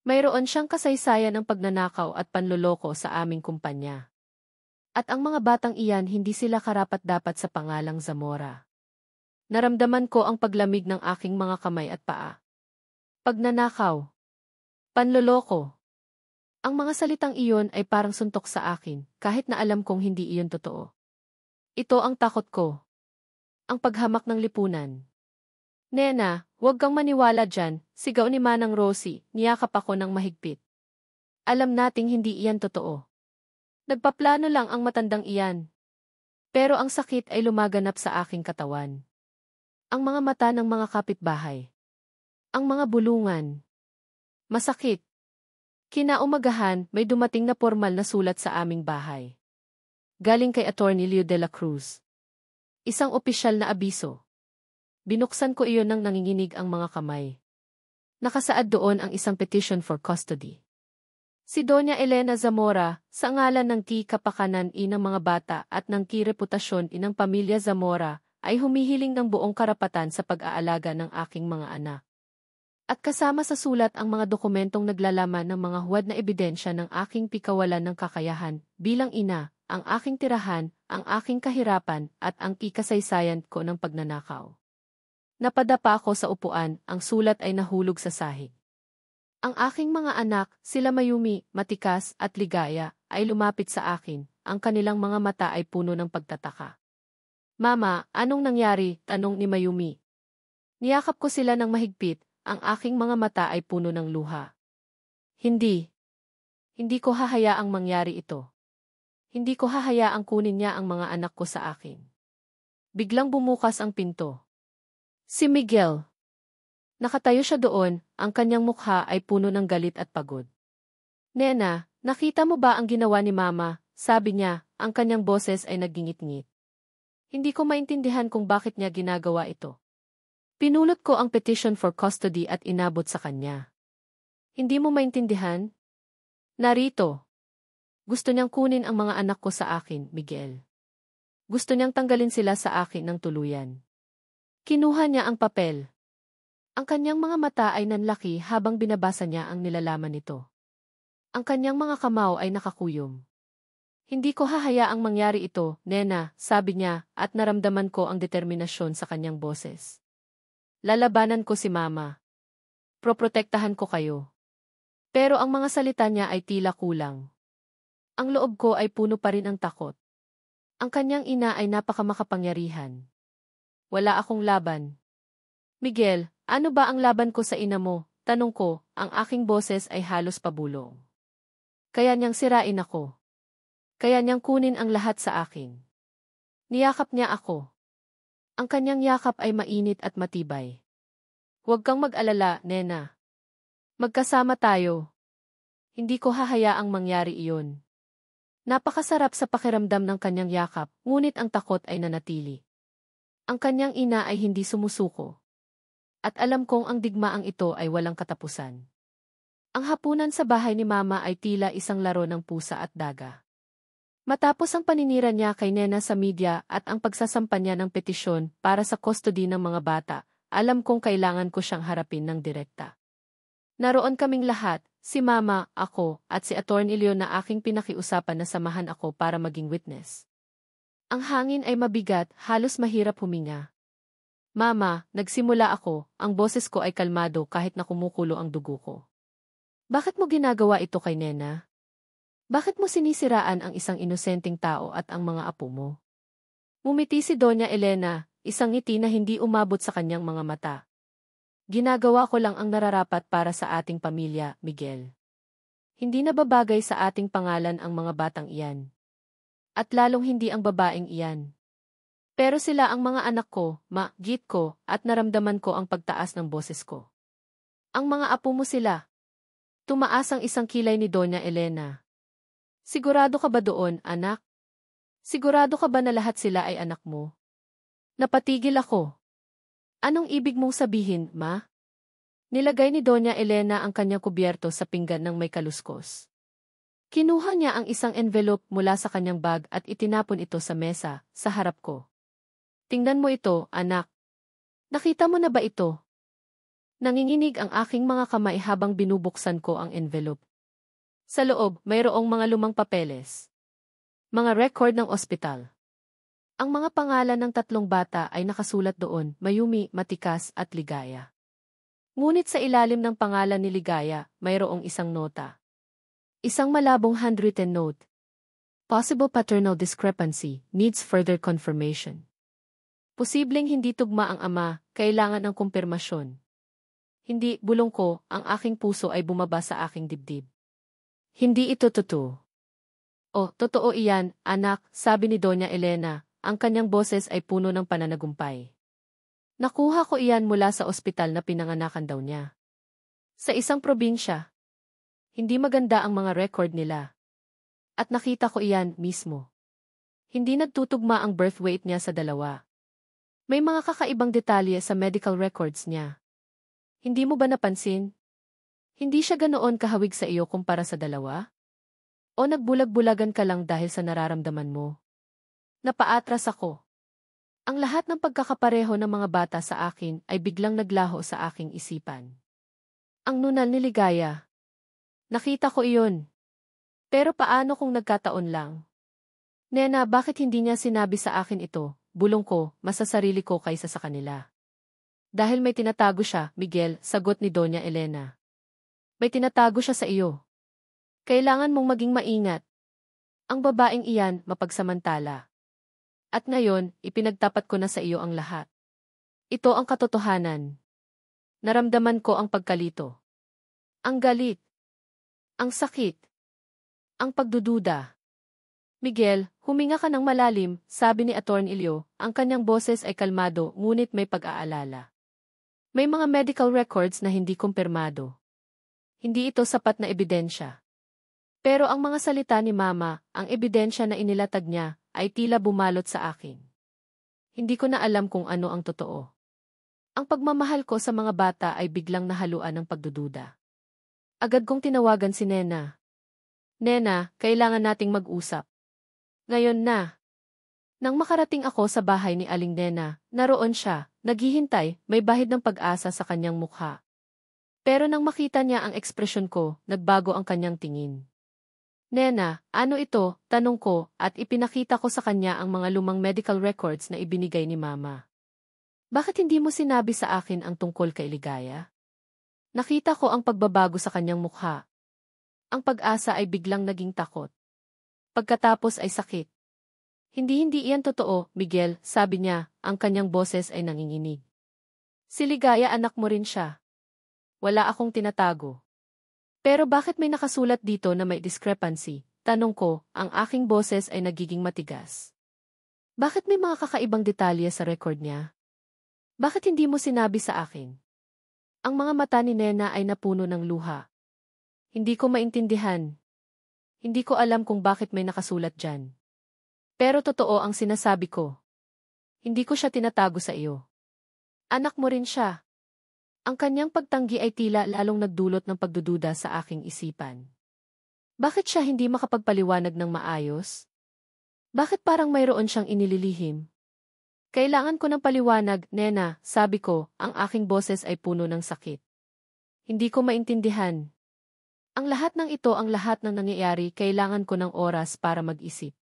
Mayroon siyang kasaysayan ng pagnanakaw at panloloko sa aming kumpanya. At ang mga batang iyan hindi sila karapat-dapat sa pangalang Zamora. Naramdaman ko ang paglamig ng aking mga kamay at paa. Pagnanakaw. Panloloko. Ang mga salitang iyon ay parang suntok sa akin, kahit na alam kong hindi iyon totoo. Ito ang takot ko. Ang paghamak ng lipunan. Nena, huwag kang maniwala dyan, sigaw ni Manang Rosie, niyakap ako ng mahigpit. Alam nating hindi iyan totoo. Nagpaplano lang ang matandang iyan. Pero ang sakit ay lumaganap sa aking katawan. Ang mga mata ng mga kapitbahay. Ang mga bulungan. Masakit. Kinaumagahan, may dumating na formal na sulat sa aming bahay. Galing kay Attorney Leo de la Cruz. Isang opisyal na abiso. Binuksan ko iyon nang nanginginig ang mga kamay. Nakasaad doon ang isang petition for custody. Si Doña Elena Zamora, sa ngalan ng kapakanan ng mga bata at ng reputasyon ng pamilya Zamora, ay humihiling ng buong karapatan sa pag-aalaga ng aking mga anak. At kasama sa sulat ang mga dokumentong naglalaman ng mga huwad na ebidensya ng aking pikawalan ng kakayahan bilang ina, ang aking tirahan, ang aking kahirapan, at ang kasaysayan ko ng pagnanakaw. Napadapa ako sa upuan, ang sulat ay nahulog sa sahig. Ang aking mga anak, sila Mayumi, matikas at ligaya, ay lumapit sa akin, ang kanilang mga mata ay puno ng pagtataka. Mama, anong nangyari? Tanong ni Mayumi. Niyakap ko sila ng mahigpit, ang aking mga mata ay puno ng luha. Hindi. Hindi ko hahayaang mangyari ito. Hindi ko hahayaang kunin niya ang mga anak ko sa akin. Biglang bumukas ang pinto. Si Miguel. Nakatayo siya doon, ang kanyang mukha ay puno ng galit at pagod. Nena, nakita mo ba ang ginawa ni Mama? Sabi niya, ang kanyang boses ay nagingit-ngit. Hindi ko maintindihan kung bakit niya ginagawa ito. Pinulot ko ang petition for custody at inabot sa kanya. Hindi mo maintindihan? Narito. Gusto niyang kunin ang mga anak ko sa akin, Miguel. Gusto niyang tanggalin sila sa akin ng tuluyan. Kinuha niya ang papel. Ang kanyang mga mata ay nanlaki habang binabasa niya ang nilalaman nito. Ang kanyang mga kamao ay nakakuyom. Hindi ko hahayaang mangyari ito, Nena, sabi niya, at naramdaman ko ang determinasyon sa kanyang boses. Lalabanan ko si Mama. Proprotektahan ko kayo. Pero ang mga salita niya ay tila kulang. Ang loob ko ay puno pa rin ang takot. Ang kanyang ina ay napakamakapangyarihan. Wala akong laban. Miguel, ano ba ang laban ko sa ina mo? Tanong ko, ang aking boses ay halos pabulong. Kaya niyang sirain ako. Kaya niyang kunin ang lahat sa akin. Niyakap niya ako. Ang kanyang yakap ay mainit at matibay. Huwag kang mag-alala, Nena. Magkasama tayo. Hindi ko hahayaang mangyari iyon. Napakasarap sa pakiramdam ng kanyang yakap, ngunit ang takot ay nanatili. Ang kanyang ina ay hindi sumusuko. At alam kong ang digmaang ito ay walang katapusan. Ang hapunan sa bahay ni Mama ay tila isang laro ng pusa at daga. Matapos ang paninira niya kay Nena sa media at ang pagsasampa niya ng petisyon para sa custody ng mga bata, alam kong kailangan ko siyang harapin ng direkta. Naroon kaming lahat, si Mama, ako, at si Attorney Leon na aking pinakiusapan na samahan ako para maging witness. Ang hangin ay mabigat, halos mahirap huminga. Mama, nagsimula ako, ang boses ko ay kalmado kahit na kumukulo ang dugo ko. Bakit mo ginagawa ito kay Nena? Bakit mo sinisiraan ang isang inosenteng tao at ang mga apo mo? Ngumiti si Doña Elena, isang ngiti na hindi umabot sa kanyang mga mata. Ginagawa ko lang ang nararapat para sa ating pamilya, Miguel. Hindi na babagay sa ating pangalan ang mga batang iyan. At lalong hindi ang babaeng iyan. Pero sila ang mga anak ko, git ko, at naramdaman ko ang pagtaas ng boses ko. Ang mga apo mo sila. Tumaas ang isang kilay ni Doña Elena. Sigurado ka ba doon, anak? Sigurado ka ba na lahat sila ay anak mo? Napatigil ako. Anong ibig mong sabihin, Ma? Nilagay ni Doña Elena ang kanyang kubyerto sa pinggan ng may kaluskos. Kinuha niya ang isang envelope mula sa kanyang bag at itinapon ito sa mesa, sa harap ko. Tingnan mo ito, anak. Nakita mo na ba ito? Nanginginig ang aking mga kamay habang binubuksan ko ang envelope. Sa loob, mayroong mga lumang papeles. Mga record ng ospital. Ang mga pangalan ng 3 bata ay nakasulat doon, Mayumi, Matikas at Ligaya. Ngunit sa ilalim ng pangalan ni Ligaya, mayroong isang nota. Isang malabong handwritten note. Possible paternal discrepancy, needs further confirmation. Posibleng hindi tugma ang ama, kailangan ng kumpirmasyon. Hindi, bulong ko, ang aking puso ay bumaba sa aking dibdib. Hindi ito totoo. Oh, totoo iyan, anak, sabi ni Doña Elena, ang kanyang boses ay puno ng pananagumpay. Nakuha ko iyan mula sa ospital na pinanganakan daw niya. Sa isang probinsya. Hindi maganda ang mga record nila. At nakita ko iyan mismo. Hindi nagtutugma ang birth weight niya sa dalawa. May mga kakaibang detalye sa medical records niya. Hindi mo ba napansin? Hindi siya ganoon kahawig sa iyo kumpara sa dalawa? O nagbulag-bulagan ka lang dahil sa nararamdaman mo? Napaatras ako. Ang lahat ng pagkakapareho ng mga bata sa akin ay biglang naglaho sa aking isipan. Ang nunal ni Ligaya. Nakita ko iyon. Pero paano kung nagkataon lang? Nena, bakit hindi niya sinabi sa akin ito? Bulong ko, mas sa sarili ko kaysa sa kanila. Dahil may tinatago siya, Miguel, sagot ni Doña Elena. May tinatago siya sa iyo. Kailangan mong maging maingat. Ang babaeng iyan, mapagsamantala. At ngayon, ipinagtapat ko na sa iyo ang lahat. Ito ang katotohanan. Naramdaman ko ang pagkalito. Ang galit. Ang sakit. Ang pagdududa. Miguel, huminga ka ng malalim, sabi ni Attorney Leo, ang kanyang boses ay kalmado ngunit may pag-aalala. May mga medical records na hindi kumpirmado. Hindi ito sapat na ebidensya. Pero ang mga salita ni Mama, ang ebidensya na inilatag niya, ay tila bumalot sa akin. Hindi ko na alam kung ano ang totoo. Ang pagmamahal ko sa mga bata ay biglang nahaluan ng pagdududa. Agad kong tinawagan si Nena. Nena, kailangan nating mag-usap. Ngayon na. Nang makarating ako sa bahay ni Aling Nena, naroon siya, naghihintay, may bahid ng pag-asa sa kanyang mukha. Pero nang makita niya ang ekspresyon ko, nagbago ang kanyang tingin. Nena, ano ito? Tanong ko, at ipinakita ko sa kanya ang mga lumang medical records na ibinigay ni Mama. Bakit hindi mo sinabi sa akin ang tungkol kay Ligaya? Nakita ko ang pagbabago sa kanyang mukha. Ang pag-asa ay biglang naging takot. Pagkatapos ay sakit. Hindi iyan totoo, Miguel, sabi niya, ang kanyang boses ay nanginginig. Si Ligaya anak mo rin siya. Wala akong tinatago. Pero bakit may nakasulat dito na may discrepancy? Tanong ko, ang aking boses ay nagiging matigas. Bakit may mga kakaibang detalye sa record niya? Bakit hindi mo sinabi sa akin? Ang mga mata ni Nena ay napuno ng luha. Hindi ko maintindihan. Hindi ko alam kung bakit may nakasulat dyan. Pero totoo ang sinasabi ko. Hindi ko siya tinatago sa iyo. Anak mo rin siya. Ang kanyang pagtanggi ay tila lalong nagdulot ng pagdududa sa aking isipan. Bakit siya hindi makapagpaliwanag ng maayos? Bakit parang mayroon siyang inililihim? Kailangan ko ng paliwanag, Nena, sabi ko, ang aking boses ay puno ng sakit. Hindi ko maintindihan. Ang lahat ng ito, ang lahat ng nangyayari, kailangan ko ng oras para mag-isip.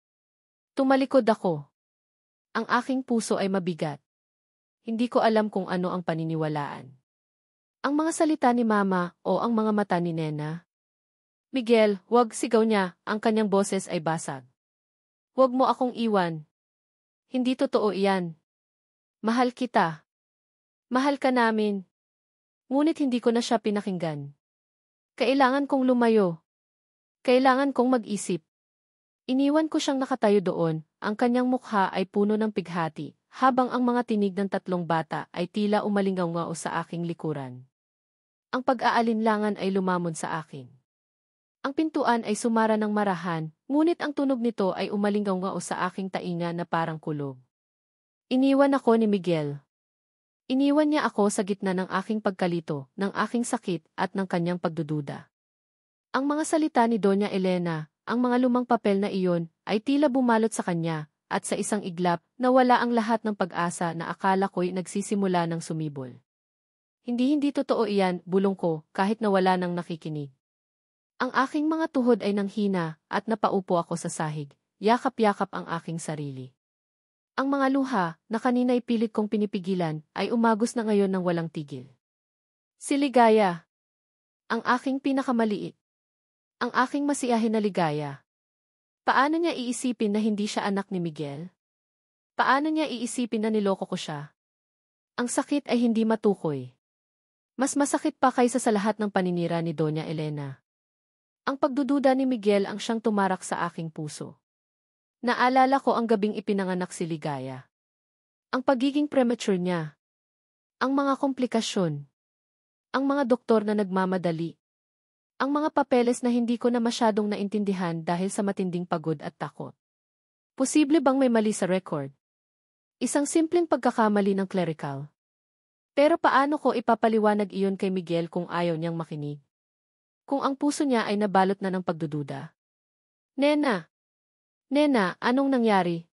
Tumalikod ako. Ang aking puso ay mabigat. Hindi ko alam kung ano ang paniniwalaan. Ang mga salita ni Mama o ang mga mata ni Nena. Miguel, wag, sigaw niya, ang kanyang boses ay basag. Wag mo akong iwan. Hindi totoo iyan. Mahal kita. Mahal ka namin. Ngunit hindi ko na siya pinakinggan. Kailangan kong lumayo. Kailangan kong mag-isip. Iniwan ko siyang nakatayo doon, ang kanyang mukha ay puno ng pighati, habang ang mga tinig ng tatlong bata ay tila umalingaw-ngao sa aking likuran. Ang pag-aalinlangan ay lumamon sa akin. Ang pintuan ay sumara ng marahan, ngunit ang tunog nito ay umalingaw-ngao sa aking tainga na parang kulog. Iniwan ako ni Miguel. Iniwan niya ako sa gitna ng aking pagkalito, ng aking sakit at ng kanyang pagdududa. Ang mga salita ni Doña Elena, ang mga lumang papel na iyon, ay tila bumalot sa kanya, at sa isang iglap, nawala ang lahat ng pag-asa na akala ko'y nagsisimula ng sumibol. Hindi totoo iyan, bulong ko, kahit na wala nang nakikinig. Ang aking mga tuhod ay nanghina, at napaupo ako sa sahig, yakap-yakap ang aking sarili. Ang mga luha, na kanina'y pilit kong pinipigilan, ay umagos na ngayon ng walang tigil. Si Ligaya. Ang aking pinakamaliit. Ang aking masiyahin na Ligaya. Paano niya iisipin na hindi siya anak ni Miguel? Paano niya iisipin na niloko ko siya? Ang sakit ay hindi matukoy. Mas masakit pa kaysa sa lahat ng paninira ni Doña Elena. Ang pagdududa ni Miguel ang siyang tumarak sa aking puso. Naalala ko ang gabing ipinanganak si Ligaya. Ang pagiging premature niya. Ang mga komplikasyon. Ang mga doktor na nagmamadali. Ang mga papeles na hindi ko na masyadong naintindihan dahil sa matinding pagod at takot. Posible bang may mali sa record? Isang simpleng pagkakamali ng clerical. Pero paano ko ipapaliwanag iyon kay Miguel kung ayaw niyang makinig? Kung ang puso niya ay nabalot na ng pagdududa? Nena! Nena, anong nangyari?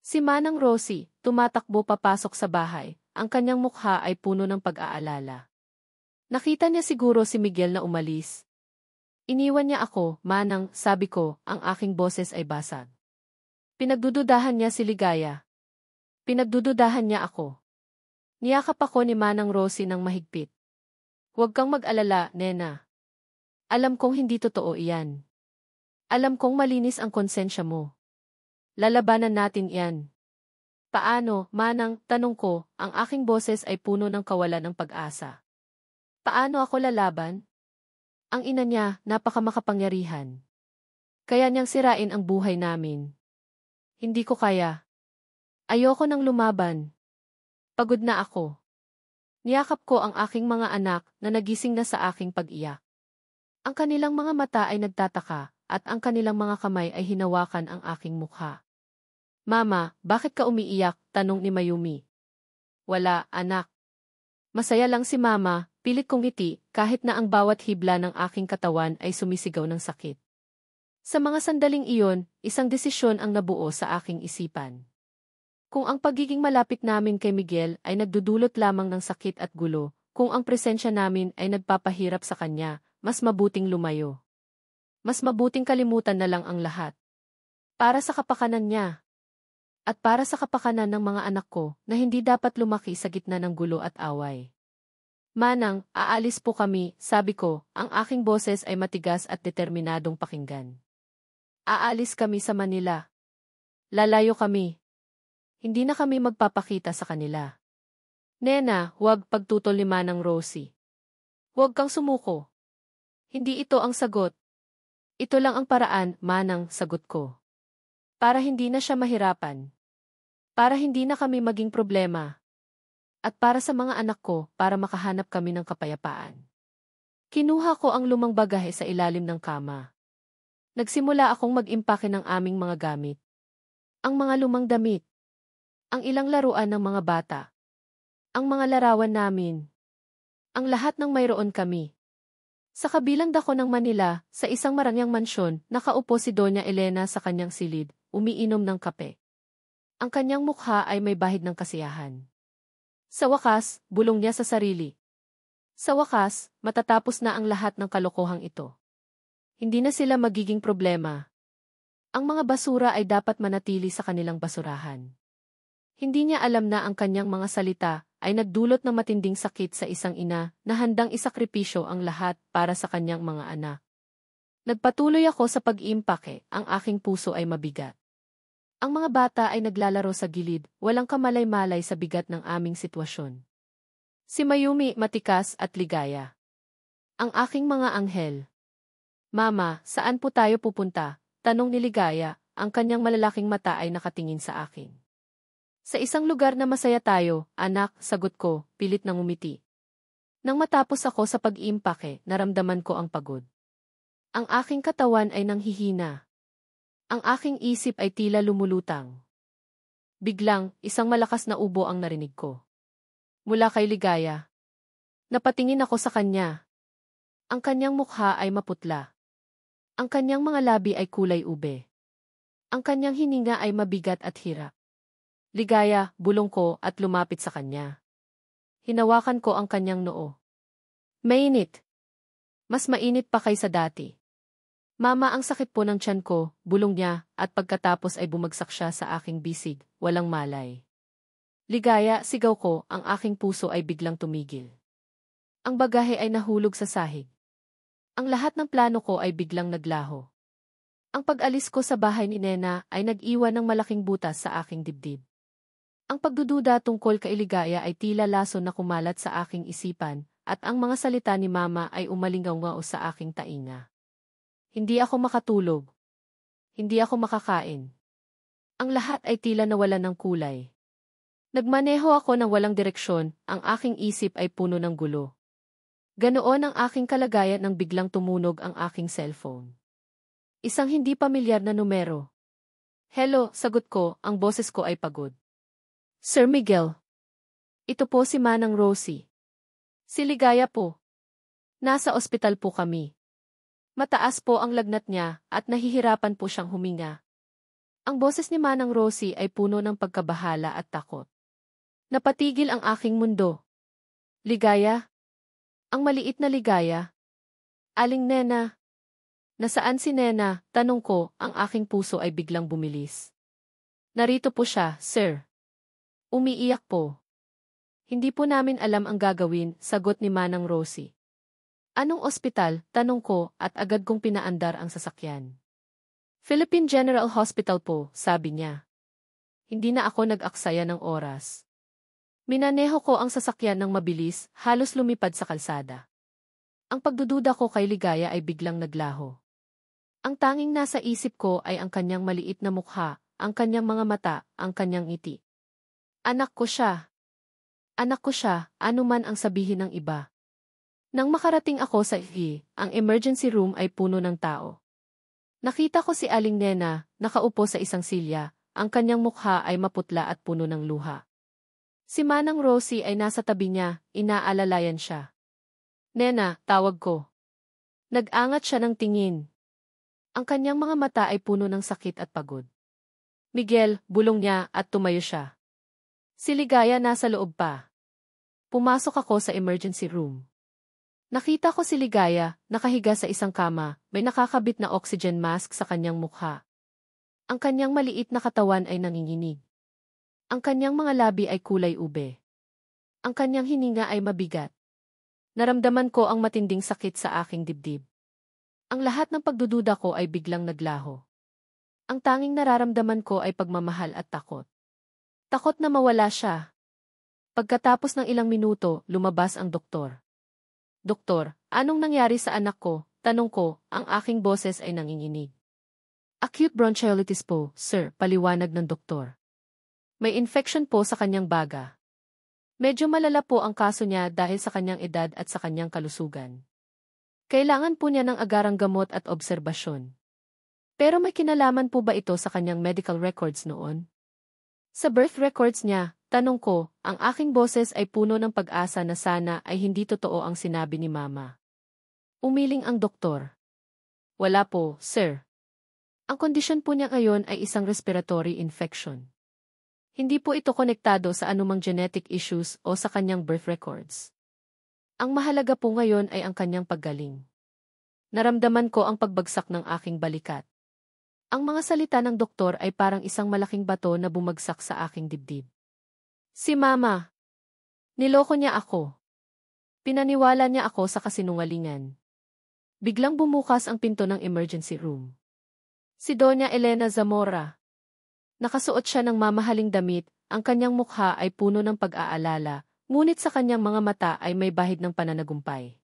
Si Manang Rosie, tumatakbo papasok sa bahay, ang kanyang mukha ay puno ng pag-aalala. Nakita niya siguro si Miguel na umalis. Iniwan niya ako, Manang, sabi ko, ang aking boses ay basag. Pinagdududahan niya si Ligaya. Pinagdududahan niya ako. Niyakap ako ni Manang Rosie ng mahigpit. Huwag kang mag-alala, Nena. Alam kong hindi totoo iyan. Alam kong malinis ang konsensya mo. Lalabanan natin iyan. Paano, Manang, tanong ko, ang aking boses ay puno ng kawalan ng pag-asa. Paano ako lalaban? Ang ina niya, napakamakapangyarihan. Kaya niyang sirain ang buhay namin. Hindi ko kaya. Ayoko nang lumaban. Pagod na ako. Niyakap ko ang aking mga anak na nagising na sa aking pag-iyak. Ang kanilang mga mata ay nagtataka, at ang kanilang mga kamay ay hinawakan ang aking mukha. Mama, bakit ka umiiyak? Tanong ni Mayumi. Wala, anak. Masaya lang si Mama, pilit kong ngiti, kahit na ang bawat hibla ng aking katawan ay sumisigaw ng sakit. Sa mga sandaling iyon, isang desisyon ang nabuo sa aking isipan. Kung ang pagiging malapit namin kay Miguel ay nagdudulot lamang ng sakit at gulo, kung ang presensya namin ay nagpapahirap sa kanya, mas mabuting lumayo. Mas mabuting kalimutan na lang ang lahat. Para sa kapakanan niya. At para sa kapakanan ng mga anak ko na hindi dapat lumaki sa gitna ng gulo at away. Manang, aalis po kami, sabi ko, ang aking boses ay matigas at determinadong pakinggan. Aalis kami sa Manila. Lalayo kami. Hindi na kami magpapakita sa kanila. Nena, huwag, pagtutol ni Manang Rosie. Huwag kang sumuko. Hindi ito ang sagot. Ito lang ang paraan, Manang, sagot ko. Para hindi na siya mahirapan. Para hindi na kami maging problema. At para sa mga anak ko, para makahanap kami ng kapayapaan. Kinuha ko ang lumang bagahe sa ilalim ng kama. Nagsimula akong mag-impake ng aming mga gamit. Ang mga lumang damit. Ang ilang laruan ng mga bata. Ang mga larawan namin. Ang lahat ng mayroon kami. Sa kabilang dako ng Manila, sa isang marangyang mansyon, nakaupo si Doña Elena sa kanyang silid, umiinom ng kape. Ang kanyang mukha ay may bahid ng kasiyahan. Sa wakas, bulong niya sa sarili. Sa wakas, matatapos na ang lahat ng kalokohang ito. Hindi na sila magiging problema. Ang mga basura ay dapat manatili sa kanilang basurahan. Hindi niya alam na ang kanyang mga salita ay nagdulot ng matinding sakit sa isang ina na handang isakripisyo ang lahat para sa kanyang mga anak. Nagpatuloy ako sa pag-iimpake, ang aking puso ay mabigat. Ang mga bata ay naglalaro sa gilid, walang kamalay-malay sa bigat ng aming sitwasyon. Si Mayumi matikas at ligaya. Ang aking mga anghel. Mama, saan po tayo pupunta? Tanong ni Ligaya, ang kanyang malalaking mata ay nakatingin sa akin. Sa isang lugar na masaya tayo, anak, sagot ko, pilit nang umiti. Nang matapos ako sa pag-iimpake, naramdaman ko ang pagod. Ang aking katawan ay nanghihina. Ang aking isip ay tila lumulutang. Biglang, isang malakas na ubo ang narinig ko. Mula kay Ligaya. Napatingin ako sa kanya. Ang kanyang mukha ay maputla. Ang kanyang mga labi ay kulay ube. Ang kanyang hininga ay mabigat at hirap. Ligaya, bulong ko at lumapit sa kanya. Hinawakan ko ang kanyang noo. Mainit. Mas mainit pa kaysa dati. Mama, ang sakit po ng tiyan ko, bulong niya, at pagkatapos ay bumagsak siya sa aking bisig, walang malay. Ligaya, sigaw ko, ang aking puso ay biglang tumigil. Ang bagahe ay nahulog sa sahig. Ang lahat ng plano ko ay biglang naglaho. Ang pag-alis ko sa bahay ni Nena ay nag-iwan ng malaking butas sa aking dibdib. Ang pagdududa tungkol kay Ligaya ay tila laso na kumalat sa aking isipan, at ang mga salita ni Mama ay umalingaw-ngao sa aking tainga. Hindi ako makatulog. Hindi ako makakain. Ang lahat ay tila nawalan ng kulay. Nagmaneho ako ng walang direksyon, ang aking isip ay puno ng gulo. Ganoon ang aking kalagayan nang biglang tumunog ang aking cellphone. Isang hindi pamilyar na numero. Hello, sagot ko, ang boses ko ay pagod. Sir Miguel. Ito po si Manang Rosie. Si Ligaya po. Nasa ospital po kami. Mataas po ang lagnat niya at nahihirapan po siyang huminga. Ang boses ni Manang Rosie ay puno ng pagkabahala at takot. Napatigil ang aking mundo. Ligaya? Ang maliit na Ligaya? Aling Nena? Nasaan si Nena? Tanong ko, ang aking puso ay biglang bumilis. Narito po siya, sir. Umiiyak po. Hindi po namin alam ang gagawin, sagot ni Manang Rosie. Anong ospital? Tanong ko at agad kong pinaandar ang sasakyan. Philippine General Hospital po, sabi niya. Hindi na ako nag-aksaya ng oras. Minaneho ko ang sasakyan ng mabilis, halos lumipad sa kalsada. Ang pagdududa ko kay Ligaya ay biglang naglaho. Ang tanging nasa isip ko ay ang kanyang maliit na mukha, ang kanyang mga mata, ang kanyang ngiti. Anak ko siya. Anak ko siya, ano man ang sabihin ng iba. Nang makarating ako sa ang emergency room ay puno ng tao. Nakita ko si Aling Nena, nakaupo sa isang silya, ang kanyang mukha ay maputla at puno ng luha. Si Manang Rosie ay nasa tabi niya, inaalalayan siya. Nena, tawag ko. Nag-angat siya ng tingin. Ang kanyang mga mata ay puno ng sakit at pagod. Miguel, bulong niya at tumayo siya. Si Ligaya nasa loob pa. Pumasok ako sa emergency room. Nakita ko si Ligaya, nakahiga sa isang kama, may nakakabit na oxygen mask sa kanyang mukha. Ang kanyang maliit na katawan ay nanginginig. Ang kanyang mga labi ay kulay ube. Ang kanyang hininga ay mabigat. Naramdaman ko ang matinding sakit sa aking dibdib. Ang lahat ng pagdududa ko ay biglang naglaho. Ang tanging nararamdaman ko ay pagmamahal at takot. Takot na mawala siya. Pagkatapos ng ilang minuto, lumabas ang doktor. Doktor, anong nangyari sa anak ko? Tanong ko, ang aking boses ay nanginginig. Acute bronchiolitis po, sir, paliwanag ng doktor. May infection po sa kanyang baga. Medyo malala po ang kaso niya dahil sa kanyang edad at sa kanyang kalusugan. Kailangan po niya ng agarang gamot at obserbasyon. Pero may kinalaman po ba ito sa kanyang medical records noon? Sa birth records niya, tanong ko, ang aking boses ay puno ng pag-asa na sana ay hindi totoo ang sinabi ni Mama. Umiling ang doktor. Wala po, sir. Ang kondisyon po niya ngayon ay isang respiratory infection. Hindi po ito konektado sa anumang genetic issues o sa kanyang birth records. Ang mahalaga po ngayon ay ang kanyang paggaling. Naramdaman ko ang pagbagsak ng aking balikat. Ang mga salita ng doktor ay parang isang malaking bato na bumagsak sa aking dibdib. Si Mama. Niloko niya ako. Pinaniwala niya ako sa kasinungalingan. Biglang bumukas ang pinto ng emergency room. Si Doña Elena Zamora. Nakasuot siya ng mamahaling damit, ang kanyang mukha ay puno ng pag-aalala, ngunit sa kanyang mga mata ay may bahid ng pananagumpay.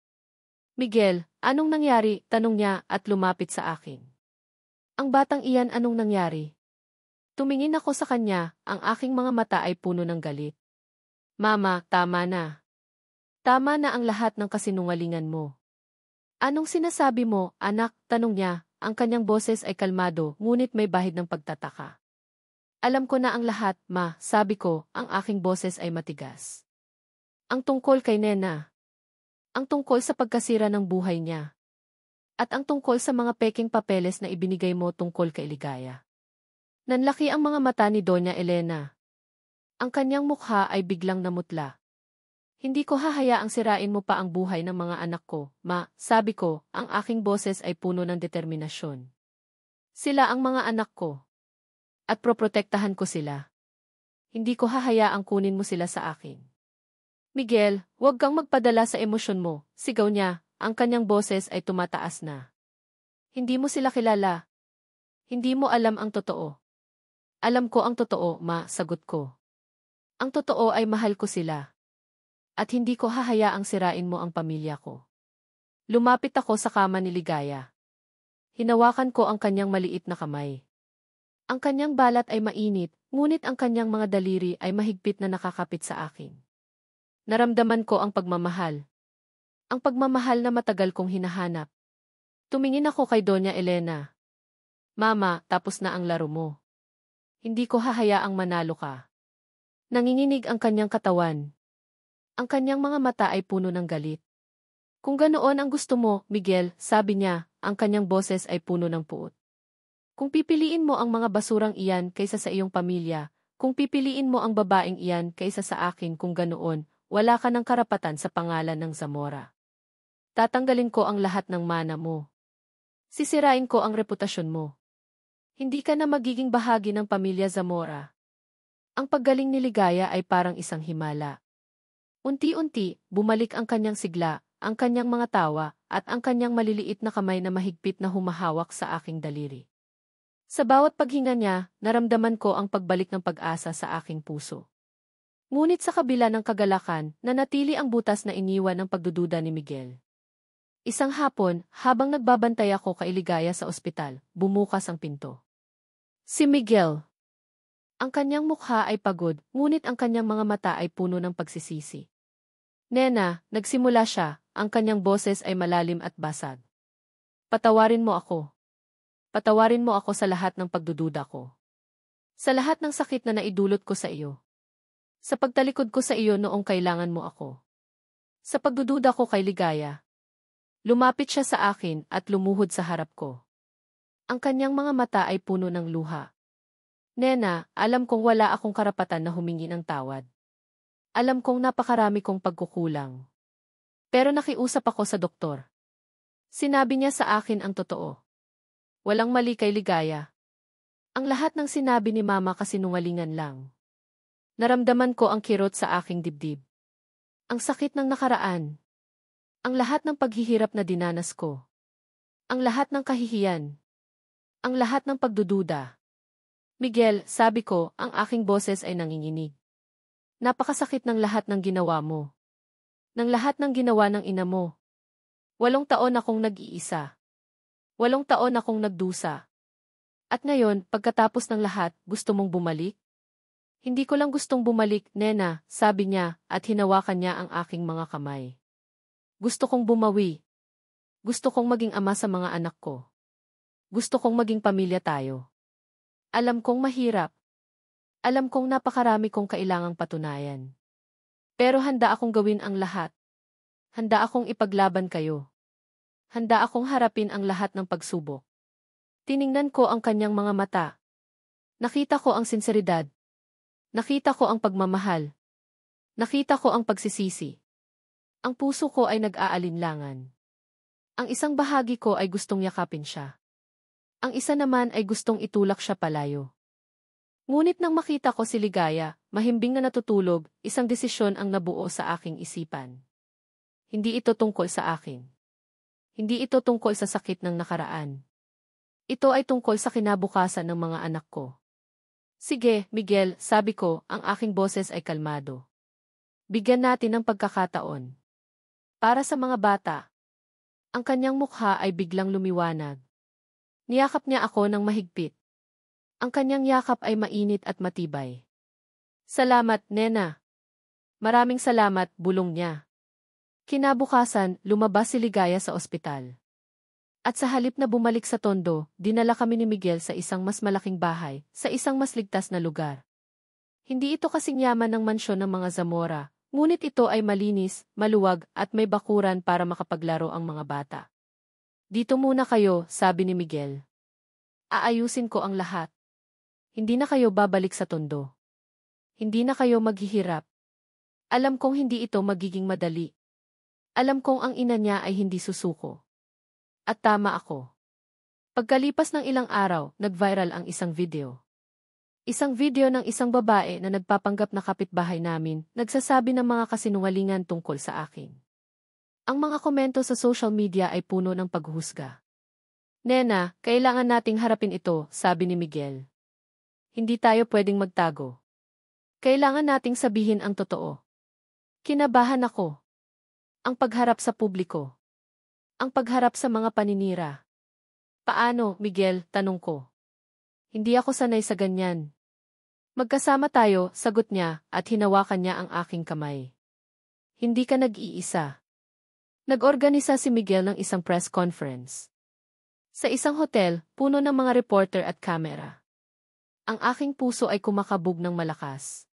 Miguel, anong nangyari? Tanong niya at lumapit sa akin. Ang batang iyan anong nangyari? Tumingin ako sa kanya, ang aking mga mata ay puno ng galit. Mama, tama na. Tama na ang lahat ng kasinungalingan mo. Anong sinasabi mo, anak? Tanong niya, ang kanyang boses ay kalmado, ngunit may bahid ng pagtataka. Alam ko na ang lahat, ma, sabi ko, ang aking boses ay matigas. Ang tungkol kay Nena. Ang tungkol sa pagkasira ng buhay niya. At ang tungkol sa mga peking papeles na ibinigay mo tungkol kay Ligaya. Nanlaki ang mga mata ni Doña Elena. Ang kanyang mukha ay biglang namutla. Hindi ko hahayaang sirain mo pa ang buhay ng mga anak ko, ma, sabi ko, ang aking boses ay puno ng determinasyon. Sila ang mga anak ko. At proprotektahan ko sila. Hindi ko hahayaang kunin mo sila sa akin. Miguel, huwag kang magpadala sa emosyon mo, sigaw niya, ang kanyang boses ay tumataas na. Hindi mo sila kilala. Hindi mo alam ang totoo. Alam ko ang totoo, ma, sagot ko. Ang totoo ay mahal ko sila. At hindi ko hahayaang sirain mo ang pamilya ko. Lumapit ako sa kama ni Ligaya. Hinawakan ko ang kanyang maliit na kamay. Ang kanyang balat ay mainit, ngunit ang kanyang mga daliri ay mahigpit na nakakapit sa akin. Naramdaman ko ang pagmamahal. Ang pagmamahal na matagal kong hinahanap. Tumingin ako kay Doña Elena. Mama, tapos na ang laro mo. Hindi ko hahayaang manalo ka. Nanginginig ang kanyang katawan. Ang kanyang mga mata ay puno ng galit. Kung ganoon ang gusto mo, Miguel, sabi niya, ang kanyang boses ay puno ng puot. Kung pipiliin mo ang mga basurang iyan kaysa sa iyong pamilya, kung pipiliin mo ang babaeng iyan kaysa sa akin kung ganoon, wala ka ng karapatan sa pangalan ng Zamora. Tatanggalin ko ang lahat ng mana mo. Sisirain ko ang reputasyon mo. Hindi ka na magiging bahagi ng pamilya Zamora. Ang paggaling ni Ligaya ay parang isang himala. Unti-unti, bumalik ang kanyang sigla, ang kanyang mga tawa, at ang kanyang maliliit na kamay na mahigpit na humahawak sa aking daliri. Sa bawat paghinga niya, naramdaman ko ang pagbalik ng pag-asa sa aking puso. Ngunit sa kabila ng kagalakan, nanatili ang butas na iniwan ng pagdududa ni Miguel. Isang hapon, habang nagbabantay ako kay Ligaya sa ospital, bumukas ang pinto. Si Miguel. Ang kanyang mukha ay pagod, ngunit ang kanyang mga mata ay puno ng pagsisisi. Nena, nagsimula siya, ang kanyang boses ay malalim at basag. Patawarin mo ako. Patawarin mo ako sa lahat ng pagdududa ko. Sa lahat ng sakit na naidulot ko sa iyo. Sa pagtalikod ko sa iyo noong kailangan mo ako. Sa pagdududa ko kay Ligaya. Lumapit siya sa akin at lumuhod sa harap ko. Ang kanyang mga mata ay puno ng luha. Nena, alam kong wala akong karapatan na humingi ng tawad. Alam kong napakarami kong pagkukulang. Pero nakiusap ako sa doktor. Sinabi niya sa akin ang totoo. Walang mali kay Ligaya. Ang lahat ng sinabi ni Mama kasinungalingan lang. Naramdaman ko ang kirot sa aking dibdib. Ang sakit ng nakaraan. Ang lahat ng paghihirap na dinanas ko. Ang lahat ng kahihiyan. Ang lahat ng pagdududa. Miguel, sabi ko, ang aking boses ay nanginginig. Napakasakit ng lahat ng ginawa mo. Ng lahat ng ginawa ng ina mo. 8 taon akong nag-iisa. 8 taon akong nagdusa. At ngayon, pagkatapos ng lahat, gusto mong bumalik? Hindi ko lang gustong bumalik, Nena, sabi niya, at hinawakan niya ang aking mga kamay. Gusto kong bumawi. Gusto kong maging ama sa mga anak ko. Gusto kong maging pamilya tayo. Alam kong mahirap. Alam kong napakarami kong kailangang patunayan. Pero handa akong gawin ang lahat. Handa akong ipaglaban kayo. Handa akong harapin ang lahat ng pagsubok. Tiningnan ko ang kanyang mga mata. Nakita ko ang sinseridad. Nakita ko ang pagmamahal. Nakita ko ang pagsisisi. Ang puso ko ay nag-aalinlangan. Ang isang bahagi ko ay gustong yakapin siya. Ang isa naman ay gustong itulak siya palayo. Ngunit nang makita ko si Ligaya, mahimbing na natutulog, isang desisyon ang nabuo sa aking isipan. Hindi ito tungkol sa akin. Hindi ito tungkol sa sakit ng nakaraan. Ito ay tungkol sa kinabukasan ng mga anak ko. Sige, Miguel, sabi ko, ang aking boses ay kalmado. Bigyan natin ng pagkakataon. Para sa mga bata. Ang kanyang mukha ay biglang lumiwanag. Niyakap niya ako ng mahigpit. Ang kanyang yakap ay mainit at matibay. Salamat, Nena. Maraming salamat, bulong niya. Kinabukasan, lumabas si Ligaya sa ospital. At sa halip na bumalik sa Tondo, dinala kami ni Miguel sa isang mas malaking bahay, sa isang mas ligtas na lugar. Hindi ito kasing yaman ng mansyon ng mga Zamora, ngunit ito ay malinis, maluwag, at may bakuran para makapaglaro ang mga bata. Dito muna kayo, sabi ni Miguel. Aayusin ko ang lahat. Hindi na kayo babalik sa Tondo. Hindi na kayo maghihirap. Alam kong hindi ito magiging madali. Alam kong ang ina niya ay hindi susuko. At tama ako. Pagkalipas ng ilang araw, nag-viral ang isang video. Isang video ng isang babae na nagpapanggap na kapitbahay namin, nagsasabi ng mga kasinungalingan tungkol sa akin. Ang mga komento sa social media ay puno ng paghuhusga. Nena, kailangan nating harapin ito, sabi ni Miguel. Hindi tayo pwedeng magtago. Kailangan nating sabihin ang totoo. Kinabahan ako. Ang pagharap sa publiko. Ang pagharap sa mga paninira. Paano, Miguel, tanong ko. Hindi ako sanay sa ganyan. Magkasama tayo, sagot niya, at hinawakan niya ang aking kamay. Hindi ka nag-iisa. Nag-organisa si Miguel ng isang press conference. Sa isang hotel, puno ng mga reporter at kamera. Ang aking puso ay kumakabog ng malakas.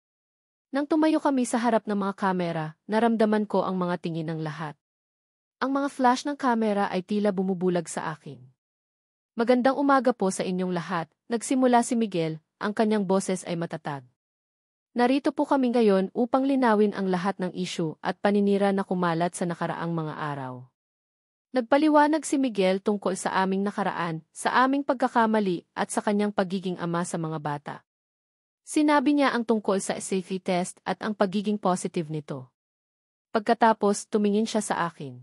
Nang tumayo kami sa harap ng mga kamera, naramdaman ko ang mga tingin ng lahat. Ang mga flash ng kamera ay tila bumubulag sa akin. Magandang umaga po sa inyong lahat, nagsimula si Miguel, ang kanyang boses ay matatag. Narito po kami ngayon upang linawin ang lahat ng issue at paninira na kumalat sa nakaraang mga araw. Nagpaliwanag si Miguel tungkol sa aming nakaraan, sa aming pagkakamali at sa kanyang pagiging ama sa mga bata. Sinabi niya ang tungkol sa safety test at ang pagiging positive nito. Pagkatapos, tumingin siya sa akin.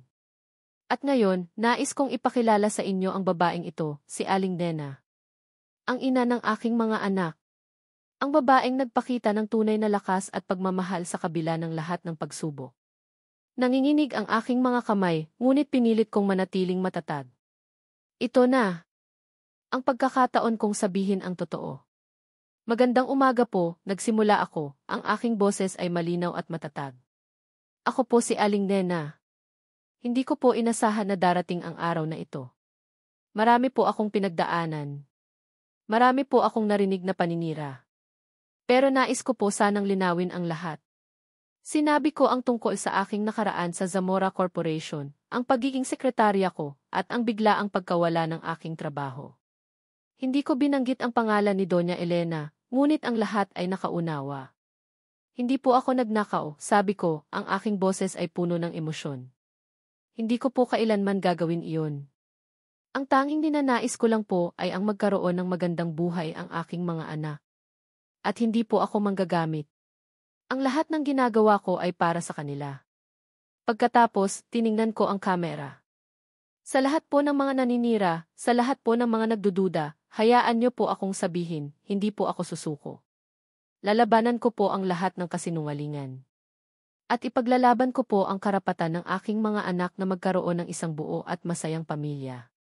At ngayon, nais kong ipakilala sa inyo ang babaeng ito, si Aling Nena. Ang ina ng aking mga anak. Ang babaeng nagpakita ng tunay na lakas at pagmamahal sa kabila ng lahat ng pagsubok. Nanginginig ang aking mga kamay, ngunit pinilit kong manatiling matatag. Ito na. Ang pagkakataon kong sabihin ang totoo. Magandang umaga po, nagsimula ako, ang aking boses ay malinaw at matatag. Ako po si Aling Nena. Hindi ko po inasahan na darating ang araw na ito. Marami po akong pinagdaanan. Marami po akong narinig na paninira. Pero nais ko po sanang linawin ang lahat. Sinabi ko ang tungkol sa aking nakaraan sa Zamora Corporation, ang pagiging sekretarya ko, at ang biglaang pagkawala ng aking trabaho. Hindi ko binanggit ang pangalan ni Doña Elena, ngunit ang lahat ay nakaunawa. Hindi po ako nagnakaw, sabi ko, ang aking boses ay puno ng emosyon. Hindi ko po kailanman gagawin iyon. Ang tanging ninanais ko lang po ay ang magkaroon ng magandang buhay ang aking mga anak. At hindi po ako manggagamit. Ang lahat ng ginagawa ko ay para sa kanila. Pagkatapos, tiningnan ko ang kamera. Sa lahat po ng mga naninira, sa lahat po ng mga nagdududa, hayaan niyo po akong sabihin, hindi po ako susuko. Lalabanan ko po ang lahat ng kasinungalingan. At ipaglalaban ko po ang karapatan ng aking mga anak na magkaroon ng isang buo at masayang pamilya.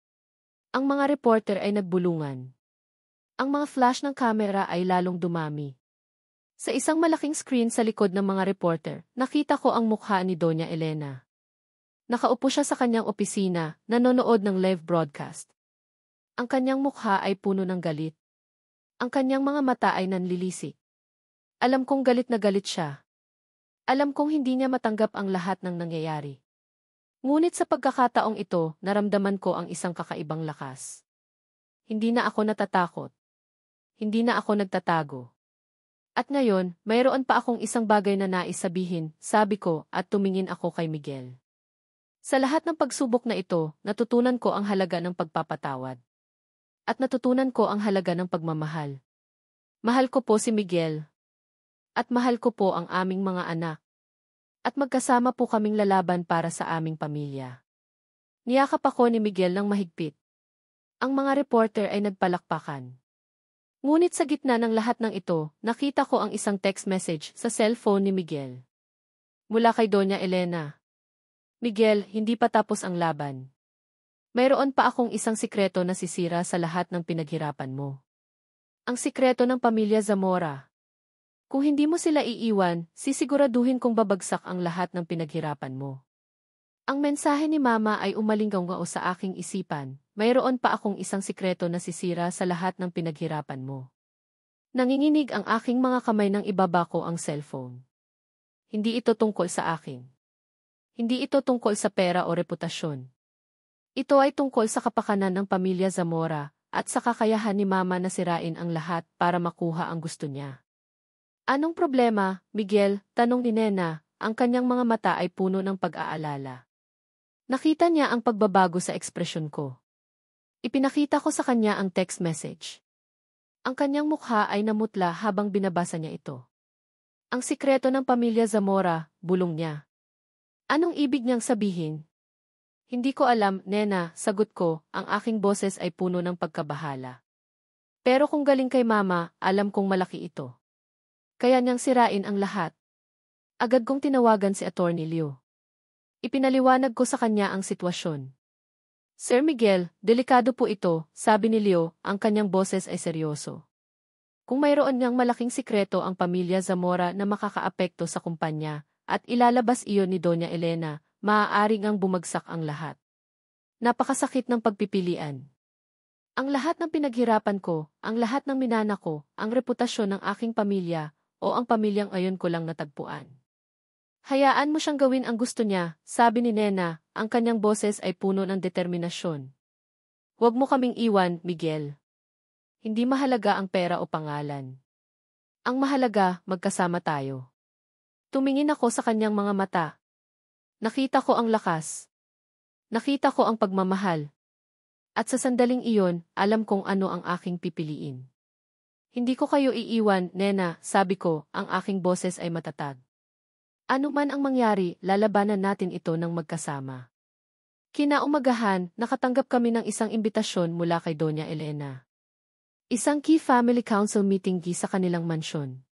Ang mga reporter ay nagbulungan. Ang mga flash ng kamera ay lalong dumami. Sa isang malaking screen sa likod ng mga reporter, nakita ko ang mukha ni Doña Elena. Nakaupo siya sa kanyang opisina, nanonood ng live broadcast. Ang kanyang mukha ay puno ng galit. Ang kanyang mga mata ay nanlilisik. Alam kong galit na galit siya. Alam kong hindi niya matanggap ang lahat ng nangyayari. Ngunit sa pagkakataong ito, naramdaman ko ang isang kakaibang lakas. Hindi na ako natatakot. Hindi na ako nagtatago. At ngayon, mayroon pa akong isang bagay na nais sabihin, sabi ko, at tumingin ako kay Miguel. Sa lahat ng pagsubok na ito, natutunan ko ang halaga ng pagpapatawad. At natutunan ko ang halaga ng pagmamahal. Mahal ko po si Miguel. At mahal ko po ang aming mga anak. At magkasama po kaming lalaban para sa aming pamilya. Niyakap ako ni Miguel ng mahigpit. Ang mga reporter ay nagpalakpakan. Ngunit sa gitna ng lahat ng ito, nakita ko ang isang text message sa cellphone ni Miguel. Mula kay Doña Elena. Miguel, hindi pa tapos ang laban. Mayroon pa akong isang sikreto na sisira sa lahat ng pinaghirapan mo. Ang sikreto ng pamilya Zamora. Kung hindi mo sila iiwan, sisiguraduhin kong babagsak ang lahat ng pinaghirapan mo. Ang mensahe ni Mama ay umalinggaw sa aking isipan, mayroon pa akong isang sikreto na sisira sa lahat ng pinaghirapan mo. Nanginginig ang aking mga kamay nang ibaba ko ang cellphone. Hindi ito tungkol sa akin. Hindi ito tungkol sa pera o reputasyon. Ito ay tungkol sa kapakanan ng pamilya Zamora at sa kakayahan ni Mama na sirain ang lahat para makuha ang gusto niya. Anong problema, Miguel? Tanong ni Nena, ang kanyang mga mata ay puno ng pag-aalala. Nakita niya ang pagbabago sa ekspresyon ko. Ipinakita ko sa kanya ang text message. Ang kanyang mukha ay namutla habang binabasa niya ito. Ang sikreto ng pamilya Zamora, bulong niya. Anong ibig niyang sabihin? Hindi ko alam, Nena, sagot ko, ang aking boses ay puno ng pagkabahala. Pero kung galing kay Mama, alam kong malaki ito. Kaya niyang sirain ang lahat. Agad kong tinawagan si Attorney Leo. Ipinaliwanag ko sa kanya ang sitwasyon. Sir Miguel, delikado po ito, sabi ni Leo, ang kanyang boses ay seryoso. Kung mayroon niyang malaking sikreto ang pamilya Zamora na makakaapekto sa kumpanya, at ilalabas iyon ni Doña Elena, maaaring ang bumagsak ang lahat. Napakasakit ng pagpipilian. Ang lahat ng pinaghirapan ko, ang lahat ng minana ko, ang reputasyon ng aking pamilya, o ang pamilyang ayon ko lang natagpuan. Hayaan mo siyang gawin ang gusto niya, sabi ni Nena, ang kanyang boses ay puno ng determinasyon. Huwag mo kaming iwan, Miguel. Hindi mahalaga ang pera o pangalan. Ang mahalaga, magkasama tayo. Tumingin ako sa kanyang mga mata. Nakita ko ang lakas. Nakita ko ang pagmamahal. At sa sandaling iyon, alam kong ano ang aking pipiliin. Hindi ko kayo iiwan, Nena, sabi ko, ang aking boses ay matatag. Ano man ang mangyari, lalabanan natin ito ng magkasama. Kinaumagahan, nakatanggap kami ng isang imbitasyon mula kay Doña Elena. Isang key family council meeting sa kanilang mansyon.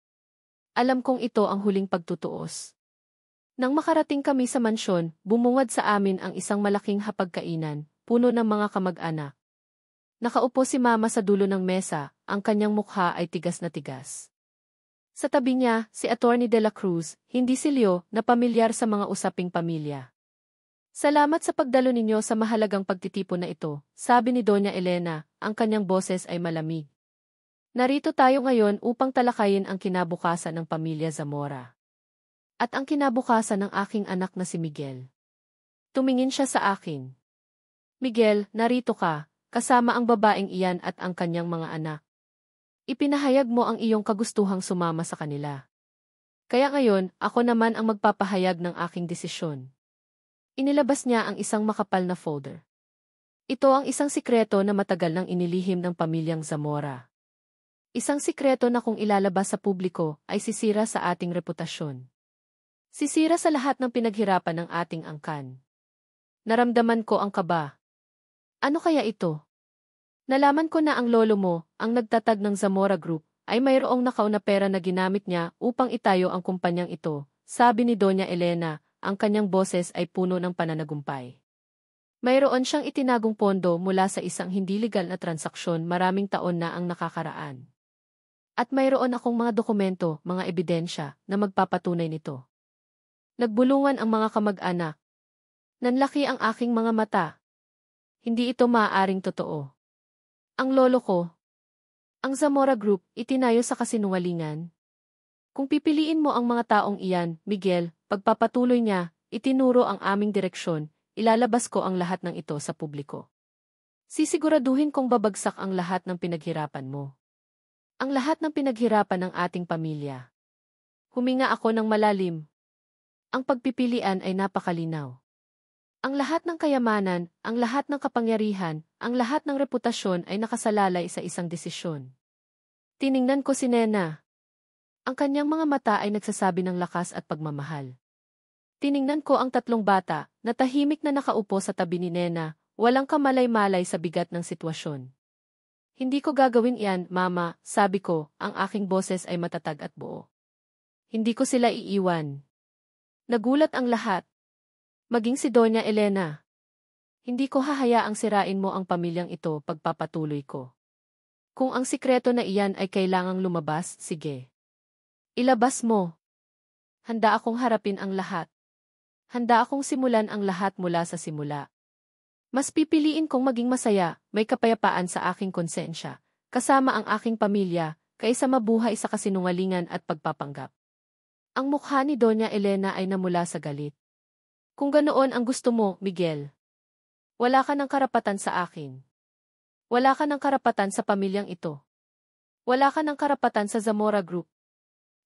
Alam kong ito ang huling pagtutuos. Nang makarating kami sa mansyon, bumungad sa amin ang isang malaking hapagkainan, puno ng mga kamag-anak. Nakaupo si Mama sa dulo ng mesa, ang kanyang mukha ay tigas na tigas. Sa tabi niya, si Attorney De La Cruz, hindi si Leo, na pamilyar sa mga usaping pamilya. Salamat sa pagdalo ninyo sa mahalagang pagtitipon na ito, sabi ni Doña Elena, ang kanyang boses ay malamig. Narito tayo ngayon upang talakayin ang kinabukasan ng pamilya Zamora. At ang kinabukasan ng aking anak na si Miguel. Tumingin siya sa akin. Miguel, narito ka, kasama ang babaeng iyan at ang kanyang mga anak. Ipinahayag mo ang iyong kagustuhang sumama sa kanila. Kaya ngayon, ako naman ang magpapahayag ng aking desisyon. Inilabas niya ang isang makapal na folder. Ito ang isang sikreto na matagal nang inilihim ng pamilyang Zamora. Isang sikreto na kung ilalabas sa publiko ay sisira sa ating reputasyon. Sisira sa lahat ng pinaghirapan ng ating angkan. Naramdaman ko ang kaba. Ano kaya ito? Nalaman ko na ang lolo mo, ang nagtatag ng Zamora Group, ay mayroong nakaw na pera na ginamit niya upang itayo ang kumpanyang ito, sabi ni Doña Elena, ang kanyang boses ay puno ng pananagumpay. Mayroon siyang itinagong pondo mula sa isang hindi legal na transaksyon maraming taon na ang nakakaraan. At mayroon akong mga dokumento, mga ebidensya, na magpapatunay nito. Nagbulungan ang mga kamag-anak. Nanlaki ang aking mga mata. Hindi ito maaaring totoo. Ang lolo ko, ang Zamora Group, itinayo sa kasinungalingan. Kung pipiliin mo ang mga taong iyan, Miguel, pagpapatuloy niya, itinuro ang aming direksyon, ilalabas ko ang lahat ng ito sa publiko. Sisiguraduhin kong babagsak ang lahat ng pinaghirapan mo. Ang lahat ng pinaghirapan ng ating pamilya. Huminga ako ng malalim. Ang pagpipilian ay napakalinaw. Ang lahat ng kayamanan, ang lahat ng kapangyarihan, ang lahat ng reputasyon ay nakasalalay sa isang desisyon. Tiningnan ko si Nena. Ang kanyang mga mata ay nagsasabi ng lakas at pagmamahal. Tiningnan ko ang tatlong bata, na tahimik na nakaupo sa tabi ni Nena, walang kamalay-malay sa bigat ng sitwasyon. Hindi ko gagawin iyan, Mama, sabi ko, ang aking boses ay matatag at buo. Hindi ko sila iiwan. Nagulat ang lahat. Maging si Doña Elena. Hindi ko hahayaang sirain mo ang pamilyang ito pagpapatuloy ko. Kung ang sikreto na iyan ay kailangang lumabas, sige. Ilabas mo. Handa akong harapin ang lahat. Handa akong simulan ang lahat mula sa simula. Mas pipiliin kong maging masaya, may kapayapaan sa aking konsensya, kasama ang aking pamilya, kaysa mabuhay sa kasinungalingan at pagpapanggap. Ang mukha ni Doña Elena ay namula sa galit. Kung ganoon ang gusto mo, Miguel. Wala ka ng karapatan sa akin. Wala ka ng karapatan sa pamilyang ito. Wala ka ng karapatan sa Zamora Group.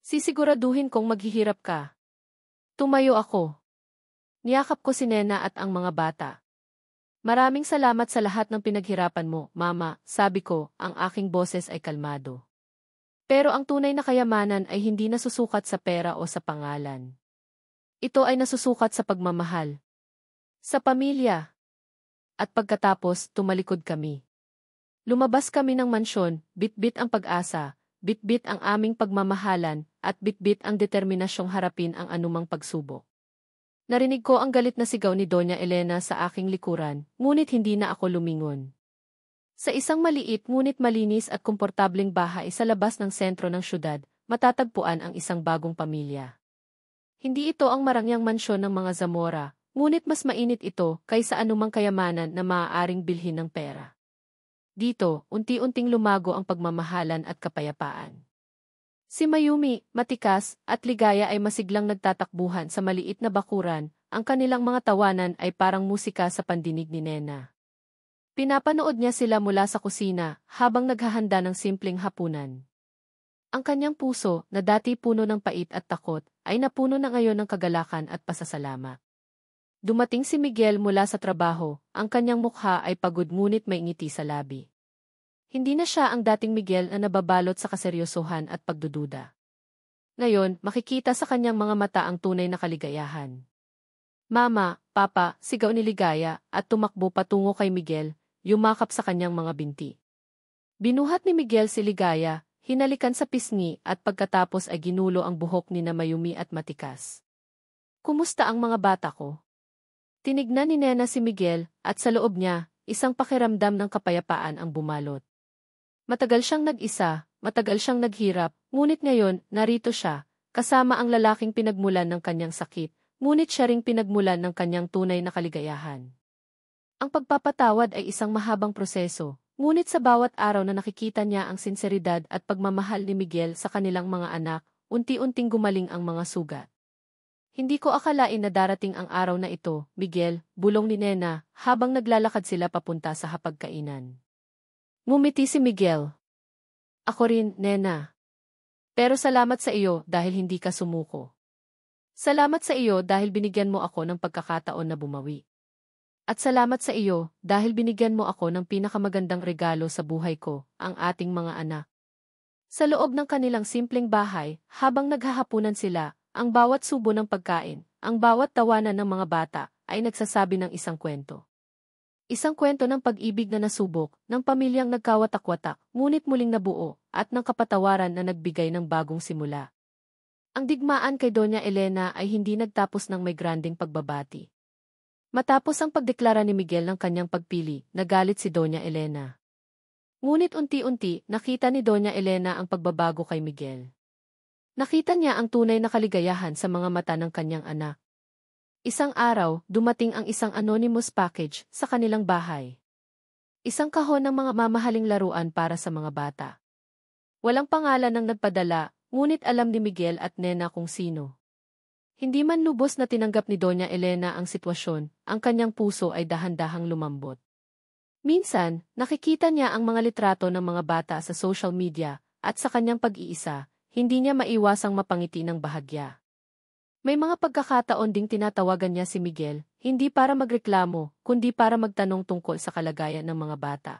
Sisiguraduhin kong maghihirap ka. Tumayo ako. Niyakap ko si Nena at ang mga bata. Maraming salamat sa lahat ng pinaghirapan mo, Mama, sabi ko, ang aking boses ay kalmado. Pero ang tunay na kayamanan ay hindi nasusukat sa pera o sa pangalan. Ito ay nasusukat sa pagmamahal. Sa pamilya. At pagkatapos, tumalikod kami. Lumabas kami ng mansyon, bitbit ang pag-asa, bitbit ang aming pagmamahalan, at bitbit ang determinasyong harapin ang anumang pagsubok. Narinig ko ang galit na sigaw ni Doña Elena sa aking likuran, ngunit hindi na ako lumingon. Sa isang maliit ngunit malinis at komportableng bahay sa labas ng sentro ng syudad, matatagpuan ang isang bagong pamilya. Hindi ito ang marangyang mansyon ng mga Zamora, ngunit mas mainit ito kaysa anumang kayamanan na maaaring bilhin ng pera. Dito, unti-unting lumago ang pagmamahalan at kapayapaan. Si Mayumi, matikas, at ligaya ay masiglang nagtatakbuhan sa maliit na bakuran, ang kanilang mga tawanan ay parang musika sa pandinig ni Nena. Pinapanood niya sila mula sa kusina habang naghahanda ng simpleng hapunan. Ang kanyang puso, na dati puno ng pait at takot, ay napuno na ngayon ng kagalakan at pasasalamat. Dumating si Miguel mula sa trabaho, ang kanyang mukha ay pagod ngunit may ngiti sa labi. Hindi na siya ang dating Miguel na nababalot sa kaseryosohan at pagdududa. Ngayon, makikita sa kanyang mga mata ang tunay na kaligayahan. Mama, Papa, sigaw ni Ligaya at tumakbo patungo kay Miguel, yumakap sa kanyang mga binti. Binuhat ni Miguel si Ligaya, hinalikan sa pisngi at pagkatapos ay ginulo ang buhok ni na Mayumi at Matikas. Kumusta ang mga bata ko? Tinignan ni Nena si Miguel at sa loob niya, isang pakiramdam ng kapayapaan ang bumalot. Matagal siyang nag-isa, matagal siyang naghirap, ngunit ngayon, narito siya, kasama ang lalaking pinagmulan ng kanyang sakit, ngunit siya ring pinagmulan ng kanyang tunay na kaligayahan. Ang pagpapatawad ay isang mahabang proseso, ngunit sa bawat araw na nakikita niya ang sinseridad at pagmamahal ni Miguel sa kanilang mga anak, unti-unting gumaling ang mga sugat. Hindi ko akalain na darating ang araw na ito, Miguel, bulong ni Nena, habang naglalakad sila papunta sa hapagkainan. Ngumiti si Miguel. Ako rin, Nena. Pero salamat sa iyo dahil hindi ka sumuko. Salamat sa iyo dahil binigyan mo ako ng pagkakataon na bumawi. At salamat sa iyo dahil binigyan mo ako ng pinakamagandang regalo sa buhay ko, ang ating mga anak. Sa loob ng kanilang simpleng bahay, habang naghahapunan sila, ang bawat subo ng pagkain, ang bawat tawanan ng mga bata, ay nagsasabi ng isang kwento. Isang kwento ng pag-ibig na nasubok, ng pamilyang nagkawatak-watak, ngunit muling nabuo, at ng kapatawaran na nagbigay ng bagong simula. Ang digmaan kay Doña Elena ay hindi nagtapos ng may granding pagbabati. Matapos ang pagdeklara ni Miguel ng kanyang pagpili, nagalit si Doña Elena. Ngunit unti-unti, nakita ni Doña Elena ang pagbabago kay Miguel. Nakita niya ang tunay na kaligayahan sa mga mata ng kanyang anak. Isang araw, dumating ang isang anonymous package sa kanilang bahay. Isang kahon ng mga mamahaling laruan para sa mga bata. Walang pangalan ng nagpadala, ngunit alam ni Miguel at Nena kung sino. Hindi man lubos na tinanggap ni Doña Elena ang sitwasyon, ang kanyang puso ay dahan-dahang lumambot. Minsan, nakikita niya ang mga litrato ng mga bata sa social media, at sa kanyang pag-iisa, hindi niya maiwasang mapangiti ng bahagya. May mga pagkakataon ding tinatawagan niya si Miguel, hindi para magreklamo, kundi para magtanong tungkol sa kalagayan ng mga bata.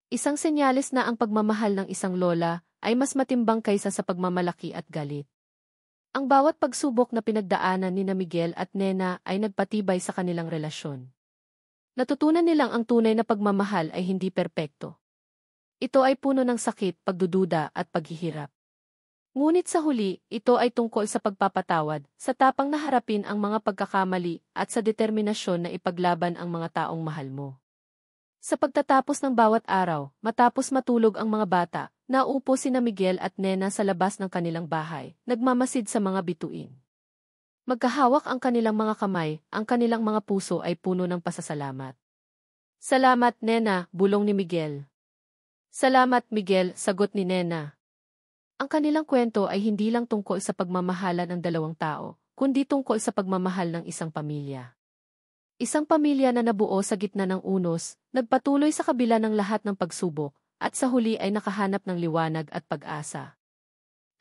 Isang senyales na ang pagmamahal ng isang lola ay mas matimbang kaysa sa pagmamalaki at galit. Ang bawat pagsubok na pinagdaanan ni Miguel at Nena ay nagpatibay sa kanilang relasyon. Natutunan nilang ang tunay na pagmamahal ay hindi perpekto. Ito ay puno ng sakit, pagdududa at paghihirap. Ngunit sa huli, ito ay tungkol sa pagpapatawad, sa tapang na harapin ang mga pagkakamali at sa determinasyon na ipaglaban ang mga taong mahal mo. Sa pagtatapos ng bawat araw, matapos matulog ang mga bata, naupo sina Miguel at Nena sa labas ng kanilang bahay, nagmamasid sa mga bituin. Magkahawak ang kanilang mga kamay, ang kanilang mga puso ay puno ng pasasalamat. Salamat, Nena, bulong ni Miguel. Salamat, Miguel, sagot ni Nena. Ang kanilang kwento ay hindi lang tungkol sa pagmamahalan ng dalawang tao, kundi tungkol sa pagmamahal ng isang pamilya. Isang pamilya na nabuo sa gitna ng unos, nagpatuloy sa kabila ng lahat ng pagsubok, at sa huli ay nakahanap ng liwanag at pag-asa.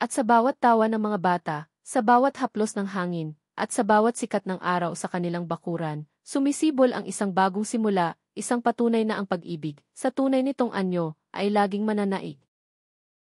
At sa bawat tawa ng mga bata, sa bawat haplos ng hangin, at sa bawat sikat ng araw sa kanilang bakuran, sumisibol ang isang bagong simula, isang patunay na ang pag-ibig, sa tunay nitong anyo, ay laging mananaig.